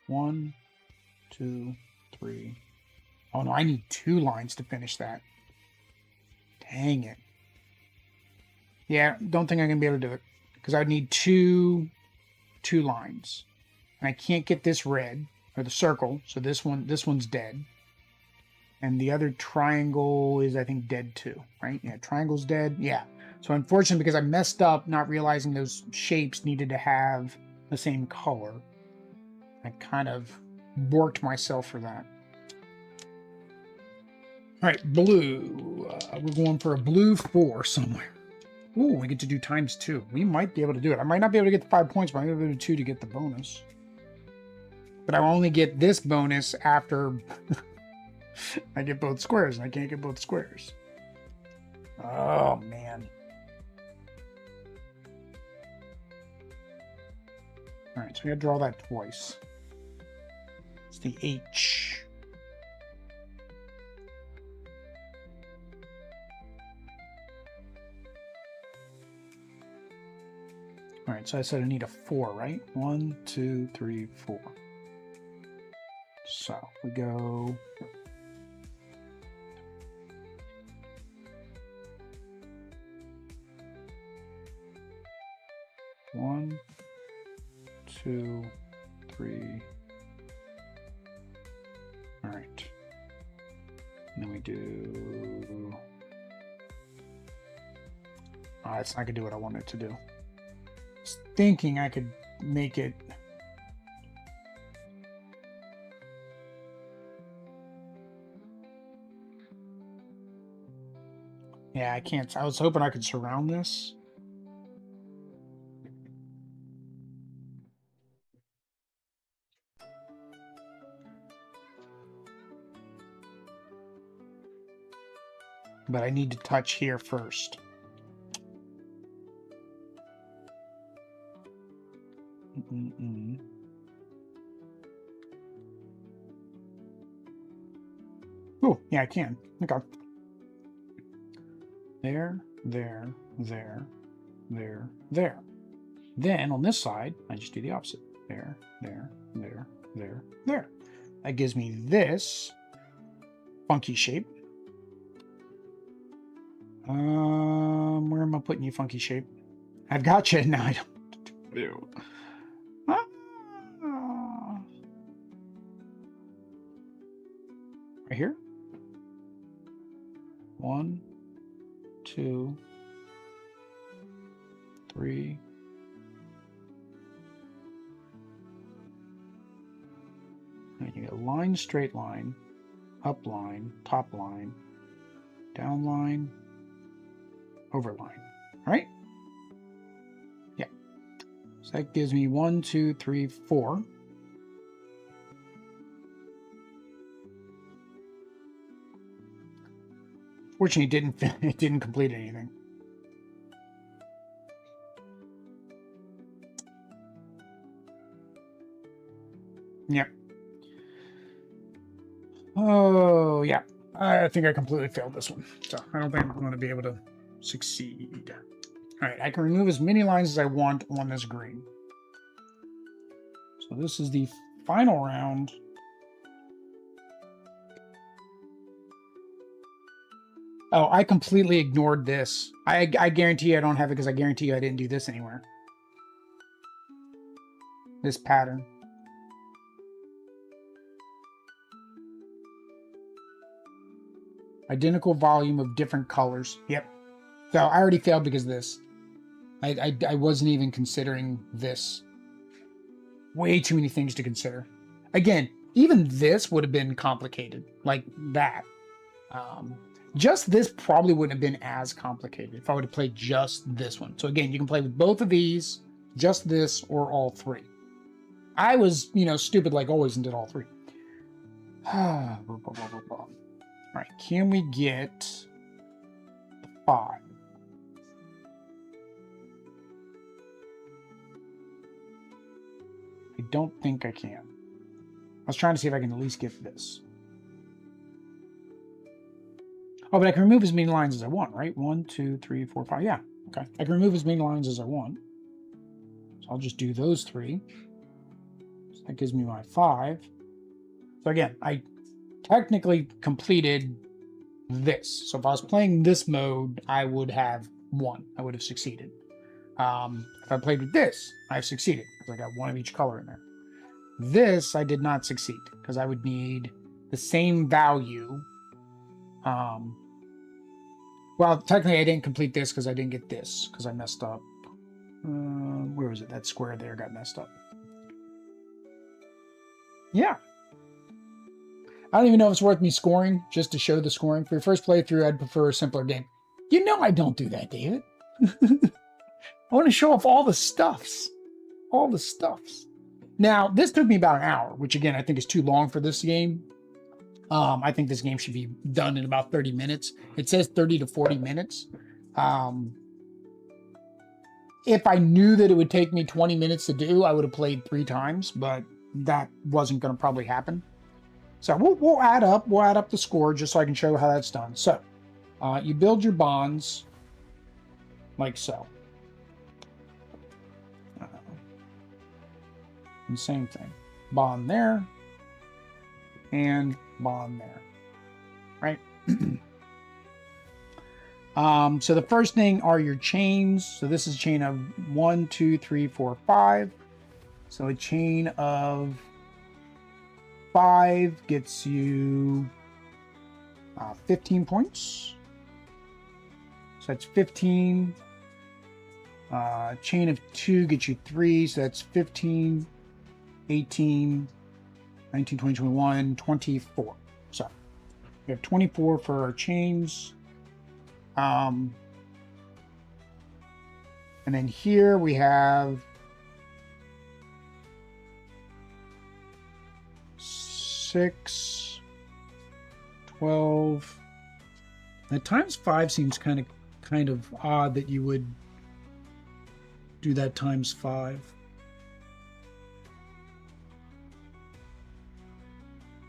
1, 2, 3. Oh no, I need 2 lines to finish that. Dang it. Yeah, don't think I'm going to be able to do it. Because I would need two lines. And I can't get this red, or the circle, so this one's dead. And the other triangle is, I think, dead too, right? Yeah, triangle's dead. Yeah. So unfortunately, because I messed up not realizing those shapes needed to have the same color, I kind of borked myself for that. All right, blue. We're going for a blue 4 somewhere. Ooh, we get to do ×2. We might be able to do it. I might not be able to get the 5 points, but I'm going to do 2 to get the bonus. But I only get this bonus after I get both squares, and I can't get both squares. Oh, man. All right, so we got to draw that twice. It's the H. All right, so I said I need a 4, right? 1, 2, 3, 4. So we go. One, 2, 3. All right. And then we do. Oh, it's not gonna do what I want it to do. I was thinking I could make it. Yeah, I can't. I was hoping I could surround this. But I need to touch here first. Oh, yeah, I can. Okay. There, there, there, there, there. Then on this side, I just do the opposite. There, there, there, there, there. That gives me this funky shape. Where am I putting you, funky shape? I've got you. Now I don't know what to do. Right here. 1, 2, 3. And you get line, straight line, up line, top line, down line, over line. All right? Yeah. So that gives me 1, 2, 3, 4. Fortunately, it didn't complete anything. Yep. Oh, yeah. I think I completely failed this one. So I don't think I'm going to be able to succeed. All right, I can remove as many lines as I want on this green. So this is the final round. Oh, I completely ignored this. I guarantee I don't have it because I guarantee you I didn't do this anywhere. This pattern. Identical volume of different colors. Yep. So I already failed because of this. I wasn't even considering this. Way too many things to consider. Again, even this would have been complicated, like that. Just this probably wouldn't have been as complicated if I would have played just this one. So again, you can play with both of these, just this, or all three. I was, stupid like always and did all three. All right, can we get the 5? I don't think I can. I was trying to see if I can at least get this. Oh, but I can remove as many lines as I want, right? 1, 2, 3, 4, 5. Yeah, okay. I can remove as many lines as I want. So I'll just do those 3. So that gives me my 5. So again, I technically completed this. So if I was playing this mode, I would have won. I would have succeeded. If I played with this, I've succeeded because I got one of each color in there. This, I did not succeed because I would need the same value. Well, technically I didn't complete this because I didn't get this because I messed up. Where was it? That square there got messed up. Yeah. I don't even know if it's worth me scoring just to show the scoring. For your first playthrough, I'd prefer a simpler game. You know I don't do that, David. I want to show off all the stuffs. All the stuffs. Now, this took me about an hour, which again, I think is too long for this game. I think this game should be done in about 30 minutes. It says 30 to 40 minutes. If I knew that it would take me 20 minutes to do, I would have played 3 times, but that wasn't going to probably happen. So we'll add up. We'll add up the score just so I can show how that's done. So you build your bonds like so. And same thing. Bond there and bond there. Right? So the first thing are your chains. So this is a chain of 1, 2, 3, 4, 5. So a chain of 5 gets you 15 points. So that's 15. Chain of 2 gets you 3. So that's 15, 18, 19, 20, 21, 24. So we have 24 for our chains. And then here we have 6, 12. At times 5 seems kind of odd that you would do that times 5.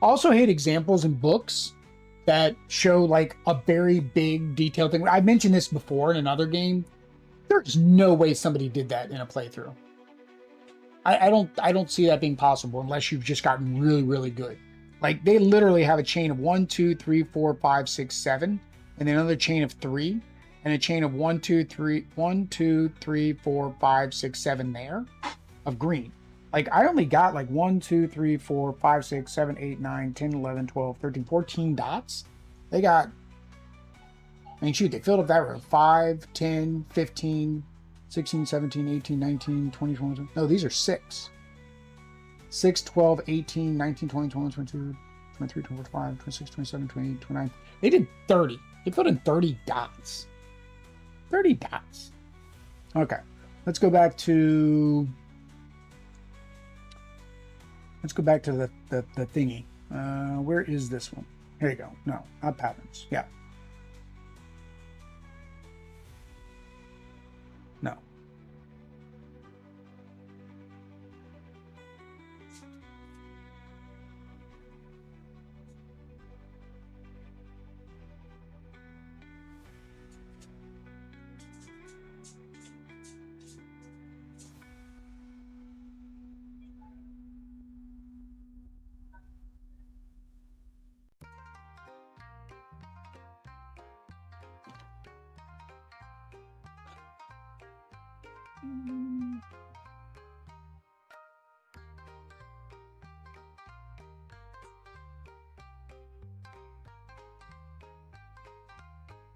I also hate examples in books that show like a very big detailed thing. I mentioned this before in another game. There's no way somebody did that in a playthrough. I don't see that being possible unless you've just gotten really, really good. Like they literally have a chain of 1, 2, 3, 4, 5, 6, 7, and then another chain of 3, and a chain of 1, 2, 3, 1, 2, 3, 4, 5, 6, 7 there of green. Like I only got like 1, 2, 3, 4, 5, 6, 7, 8, 9, 10, 11, 12, 13, 14 dots. They got, I mean, shoot, they filled up that row. 5, 10, 15, 16, 17, 18, 19, 20, 21. No, these are 6. 6, 12, 18, 19, 20, 21, 22, 23, 24, 25, 26, 27, 28, 29. They did 30. They filled in 30 dots. 30 dots. Okay. Let's go back to the thingy. Where is this one? Here you go. No, not patterns. Yeah. No.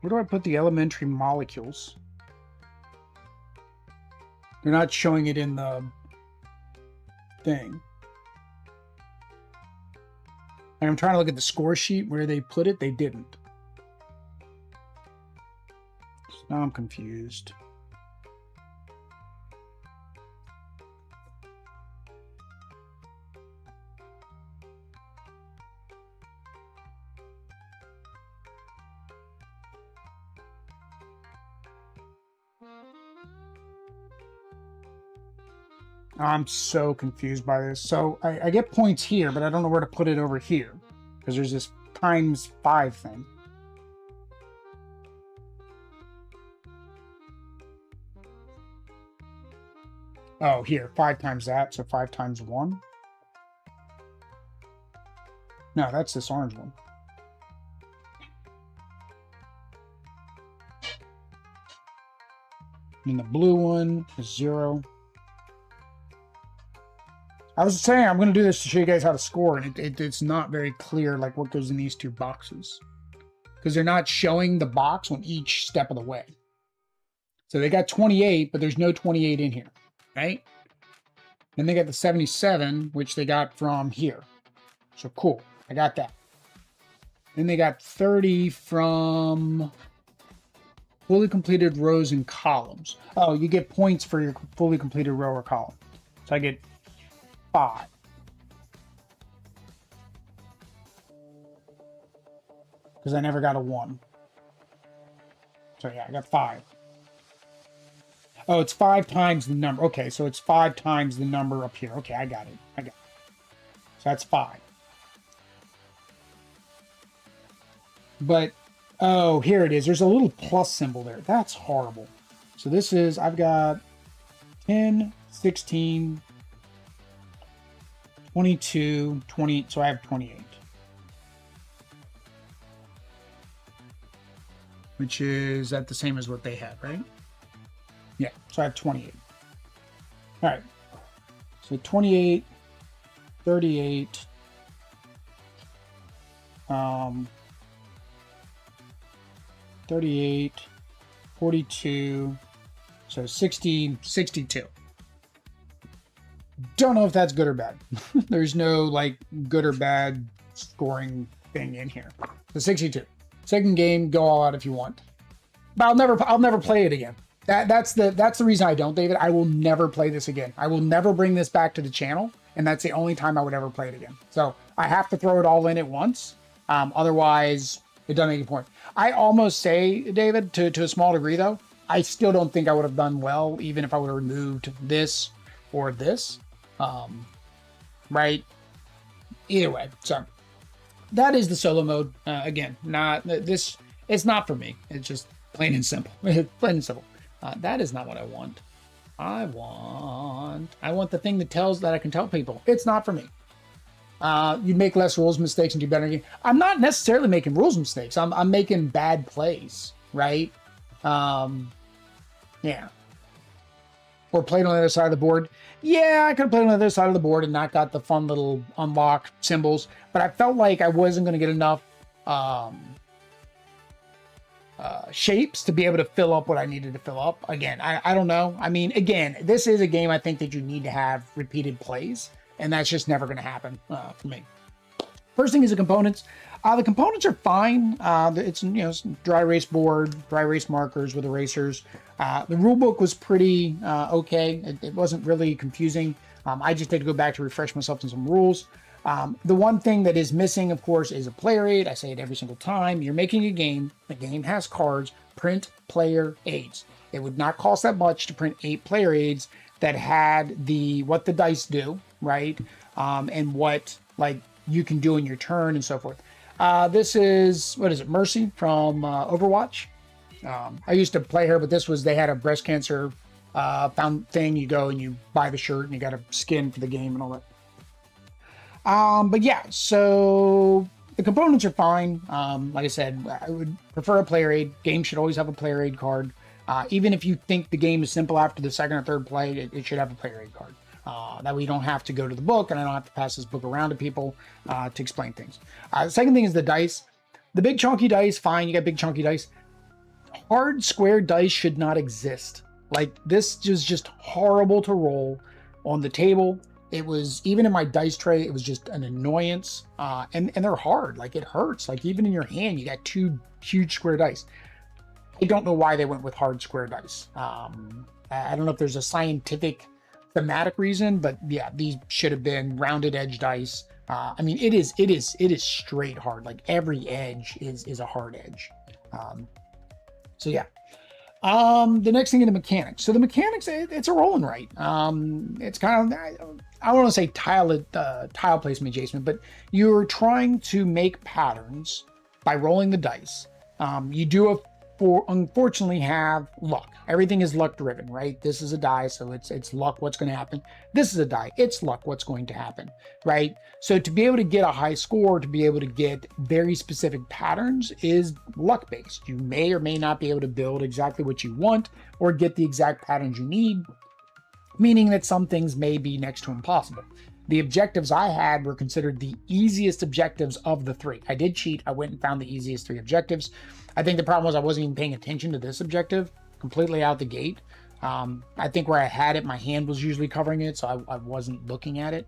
Where do I put the elementary molecules? They're not showing it in the thing. And I'm trying to look at the score sheet where they put it. They didn't. So now I'm confused. I'm so confused by this. So I get points here, but I don't know where to put it over here because there's this ×5 thing. Oh, here, 5 times that, so 5 times 1. No, that's this orange one. And the blue one is 0. I was saying I'm going to do this to show you guys how to score, and it's not very clear like what goes in these two boxes because they're not showing the box on each step of the way. So they got 28, but there's no 28 in here, right? Then they got the 77, which they got from here. So cool, I got that. Then they got 30 from fully completed rows and columns. Oh, you get points for your fully completed row or column. So I get 5. Because I never got a 1. So yeah, I got 5. Oh, it's 5 times the number. Okay, so it's 5 times the number up here. Okay, I got it. I got it. So that's 5. But, oh, here it is. There's a little plus symbol there. That's horrible. So this is, I've got 10, 16, 22, 20, so I have 28. Which is that the same as what they had, right? Yeah, so I have 28. All right. So 28, 38, 38, 42, so 60, 62. Don't know if that's good or bad. There's no like good or bad scoring thing in here. So 62. Second game, go all out if you want. But I'll never play it again. That's the reason I don't, David. I will never play this again. I will never bring this back to the channel, and that's the only time I would ever play it again. So I have to throw it all in at once. Otherwise, it doesn't make a point. I almost say, David, to a small degree though, I still don't think I would have done well, even if I would have removed this or this. Right? Either way, so that is the solo mode. Again, not this. It's not for me. It's just plain and simple. Plain and simple. That is not what I want. I want the thing that tells that I can tell people it's not for me. You make less rules mistakes and do better. I'm not necessarily making rules mistakes. I'm making bad plays, right? Yeah. Or played on the other side of the board. Yeah, I could have played on the other side of the board and not got the fun little unlock symbols, but I felt like I wasn't going to get enough shapes to be able to fill up what I needed to fill up. Again, I don't know. I mean, again, this is a game I think that you need to have repeated plays, and that's just never going to happen for me. First thing is the components. The components are fine. It's, you know, dry erase board, dry erase markers with erasers. The rule book was pretty okay. It wasn't really confusing. I just had to go back to refresh myself on some rules. The one thing that is missing, of course, is a player aid. I say it every single time. You're making a game. The game has cards. Print player aids. It would not cost that much to print 8 player aids that had what the dice do, right? And what like you can do in your turn and so forth. This is, what is it, Mercy from Overwatch. I used to play her, but they had a breast cancer found thing. You go and you buy the shirt and you got a skin for the game and all that. But yeah, so the components are fine. Like I said, I would prefer a player aid. Game should always have a player aid card. Even if you think the game is simple after the second or third play, it should have a player aid card. That way you don't have to go to the book and I don't have to pass this book around to people to explain things. The second thing is the dice. The big chunky dice, fine, you got big chunky dice. Hard square dice should not exist. Like, this is just horrible to roll on the table. It was, even in my dice tray, it was just an annoyance. And they're hard. Like, it hurts. Like, even in your hand, you got 2 huge square dice. I don't know why they went with hard square dice. I don't know if there's a scientific thematic reason, but yeah, these should have been rounded edge dice. I mean, it is straight hard. Like, every edge is a hard edge. So yeah. The next thing in the mechanics. So the mechanics, it's a roll and write. It's kind of, I don't want to say tile placement adjacent, but you're trying to make patterns by rolling the dice. You do unfortunately have luck. Everything is luck driven, right? This is a die, so it's luck, what's going to happen. This is a die, it's luck, what's going to happen, right? So to be able to get a high score, to be able to get very specific patterns is luck based. You may or may not be able to build exactly what you want or get the exact patterns you need, meaning that some things may be next to impossible. The objectives I had were considered the easiest objectives of the 3. I did cheat. I went and found the easiest 3 objectives. I think the problem was I wasn't even paying attention to this objective completely out the gate. I think where I had it, my hand was usually covering it, so I wasn't looking at it.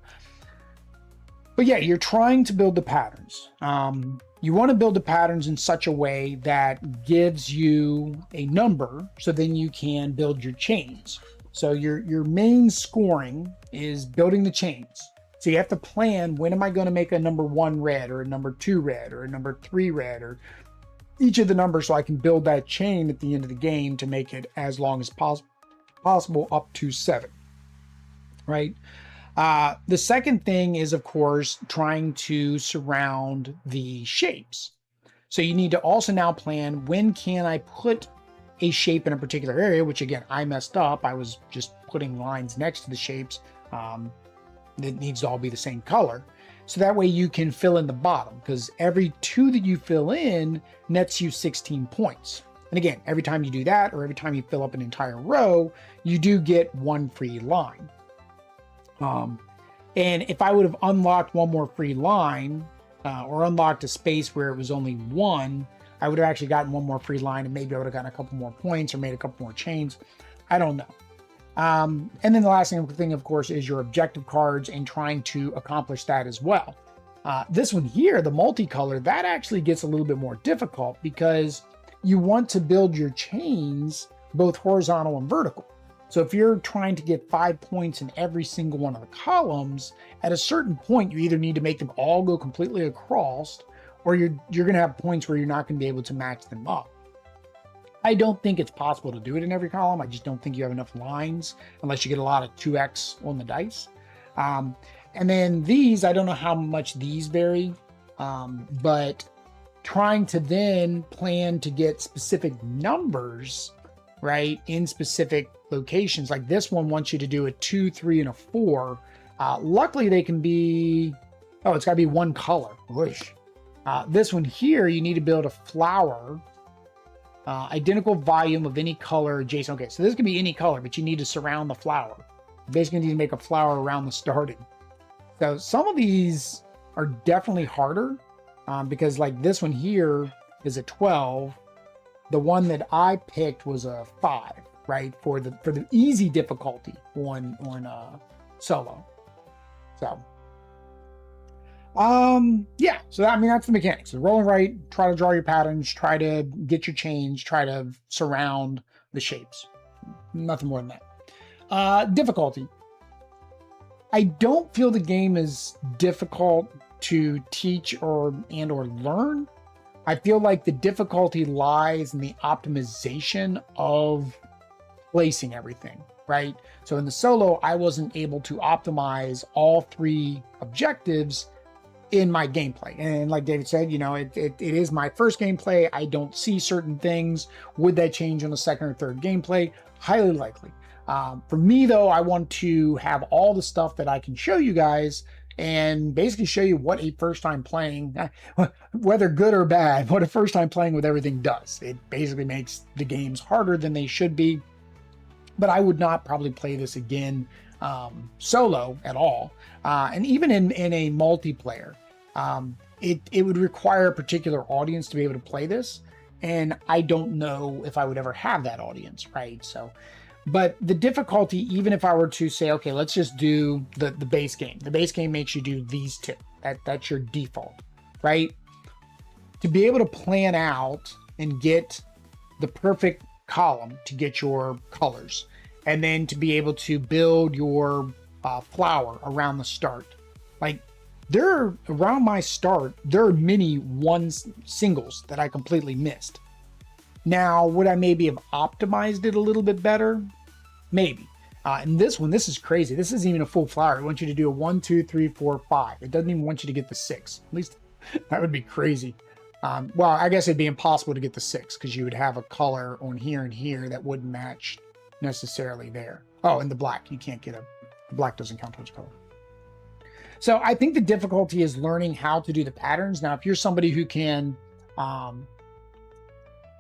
But yeah, you're trying to build the patterns. You want to build the patterns in such a way that gives you a number, so then you can build your chains. So your main scoring is building the chains. So you have to plan, when am I going to make a number 1 red or a number 2 red or a number 3 red, or each of the numbers, so I can build that chain at the end of the game to make it as long as possible up to 7, right? The second thing is, of course, trying to surround the shapes. So you need to also now plan, when can I put a shape in a particular area, which again, I messed up. I was just putting lines next to the shapes. It needs to all be the same color. So that way you can fill in the bottom, because every 2 that you fill in nets you 16 points. And again, every time you do that, or every time you fill up an entire row, you do get 1 free line. And if I would have unlocked 1 more free line, or unlocked a space where it was only 1, I would have actually gotten 1 more free line, and maybe I would have gotten a couple more points or made a couple more chains. I don't know. And then the last thing, of course, is your objective cards and trying to accomplish that as well. This one here, the multicolor, that actually gets a little bit more difficult, because you want to build your chains both horizontal and vertical. So if you're trying to get 5 points in every single one of the columns, at a certain point, you either need to make them all go completely across, or you're going to have points where you're not going to be able to match them up. I don't think it's possible to do it in every column. I just don't think you have enough lines unless you get a lot of 2x on the dice. And then these, I don't know how much these vary, but trying to then plan to get specific numbers, right, in specific locations. Like this one wants you to do a 2, 3, and a 4. Luckily, they can be, oh, it's got to be 1 color. Whoosh. This one here, you need to build a flower. Identical volume of any color adjacent. Okay, so this can be any color, but you need to surround the flower. You basically need to make a flower around the starting. So some of these are definitely harder, because like this one here is a 12. The one that I picked was a 5, right? For the easy difficulty on solo. So yeah, so I mean, that's the mechanics. So roll and write, try to draw your patterns, try to get your chains, try to surround the shapes. Nothing more than that. Difficulty. I don't feel the game is difficult to teach or learn. I feel like the difficulty lies in the optimization of placing everything, right? So in the solo, I wasn't able to optimize all 3 objectives in my gameplay. And like David said, you know, it is my first gameplay. I don't see certain things. Would that change on the second or third gameplay? Highly likely. For me though, I want to have all the stuff that I can show you guys and basically show you what a first time playing, whether good or bad, what a first time playing with everything does. It basically makes the games harder than they should be, but I would not probably play this again solo at all. And even in a multiplayer, it would require a particular audience to be able to play this. And I don't know if I would ever have that audience, right? So But the difficulty, even if I were to say, okay, let's just do the base game. The base game makes you do these two. That's your default, right? To be able to plan out and get the perfect column to get your colors, and then to be able to build your flower around the start. Like around my start, there are many singles that I completely missed. Now, would I maybe have optimized it a little bit better? Maybe. And this one, this is crazy. This isn't even a full flower. It wants you to do a 1, 2, 3, 4, 5. It doesn't even want you to get the 6. At least that would be crazy. Well, I guess it'd be impossible to get the 6 because you would have a color on here and here that wouldn't match necessarily there. Oh, and the black. You can't get the black doesn't count towards color. So I think the difficulty is learning how to do the patterns. Now, if you're somebody who can,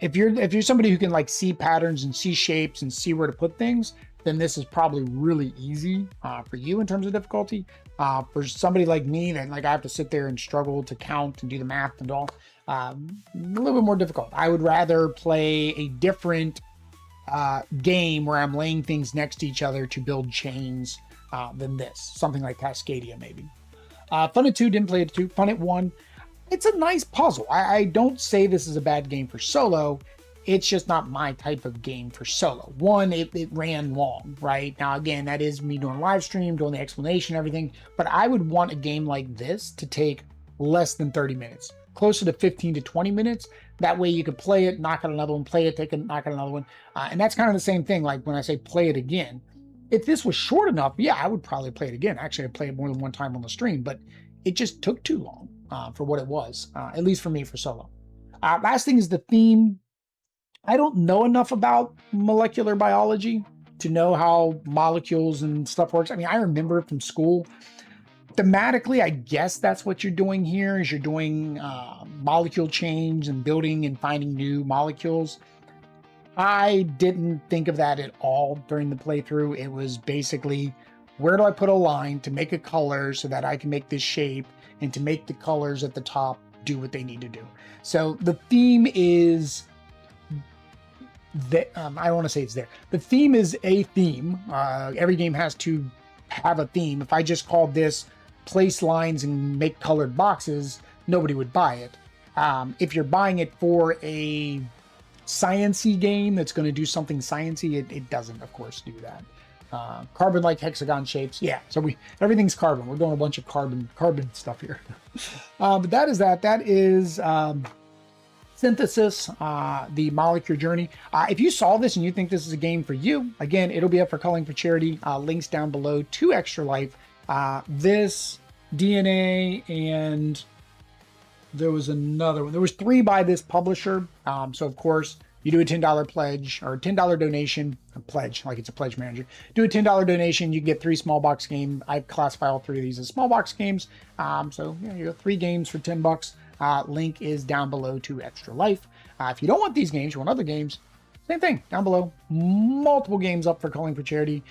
if you're somebody who can like see patterns and see shapes and see where to put things, then this is probably really easy for you in terms of difficulty. For somebody like me, that like I have to sit there and struggle to count and do the math and all, a little bit more difficult. I would rather play a different game where I'm laying things next to each other to build chains than this. Something like Cascadia, maybe. Fun at 2, didn't play at 2. Fun at 1. It's a nice puzzle. I don't say this is a bad game for solo. It's just not my type of game for solo. One, it ran long, right? Now, again, that is me doing a live stream, doing the explanation, everything. But I would want a game like this to take less than 30 minutes, closer to 15 to 20 minutes. That way you could play it, knock out another one, play it, take it, knock out another one. And that's kind of the same thing, like when I say play it again. If this was short enough, yeah, I would probably play it again. Actually, I played it more than one time on the stream, but it just took too long for what it was, at least for me for solo. Last thing is the theme. I don't know enough about molecular biology to know how molecules and stuff works. I mean, I remember it from school. Thematically, I guess that's what you're doing here, is you're doing molecule change and building and finding new molecules. I didn't think of that at all during the playthrough. It was basically, where do I put a line to make a color so that I can make this shape and to make the colors at the top do what they need to do. So the theme is that, I don't want to say it's there. The theme is a theme. Every game has to have a theme. If I just called this place lines and make colored boxes, nobody would buy it. If you're buying it for a sciencey game that's going to do something sciencey, it doesn't, of course, do that. Carbon-like hexagon shapes. Yeah, so everything's carbon. We're doing a bunch of carbon stuff here. But that is Synthesis, the molecular journey. If you saw this and you think this is a game for you, again, it'll be up for Culling for charity. Links down below to Extra Life. This, DNA, and there was another one. There was 3 by this publisher. So of course, you do a $10 pledge or a $10 donation, a pledge, like it's a pledge manager. Do a $10 donation, you get 3 small box games. I classify all 3 of these as small box games. So yeah, you got 3 games for $10. Link is down below to Extra Life. If you don't want these games, you want other games, same thing, down below. Multiple games up for Culling for charity.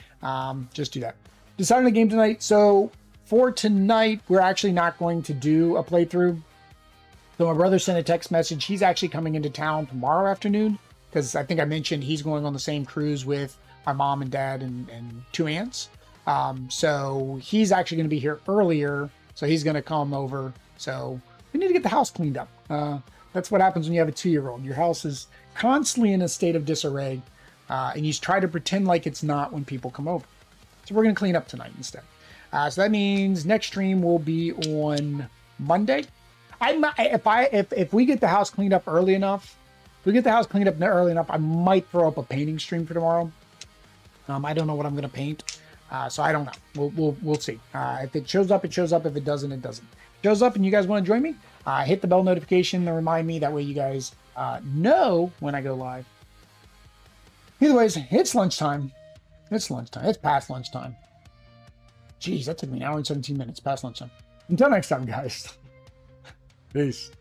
Just do that. Deciding the game tonight. So for tonight, we're actually not going to do a playthrough. So my brother sent a text message. He's actually coming into town tomorrow afternoon, because I think I mentioned he's going on the same cruise with my mom and dad and 2 aunts. So he's actually going to be here earlier. So he's going to come over. So we need to get the house cleaned up. That's what happens when you have a 2-year-old. Your house is constantly in a state of disarray. And you try to pretend like it's not when people come over. So we're going to clean up tonight instead. So that means next stream will be on Monday. If we get the house cleaned up early enough, I might throw up a painting stream for tomorrow. I don't know what I'm going to paint, so I don't know. We'll see. If it shows up, it shows up. If it doesn't, it doesn't. If it shows up and you guys want to join me, hit the bell notification to remind me. That way you guys know when I go live. Either ways, it's lunchtime. It's lunchtime. It's past lunchtime. Jeez, that took me an hour and 17 minutes past lunchtime. Until next time, guys. Peace.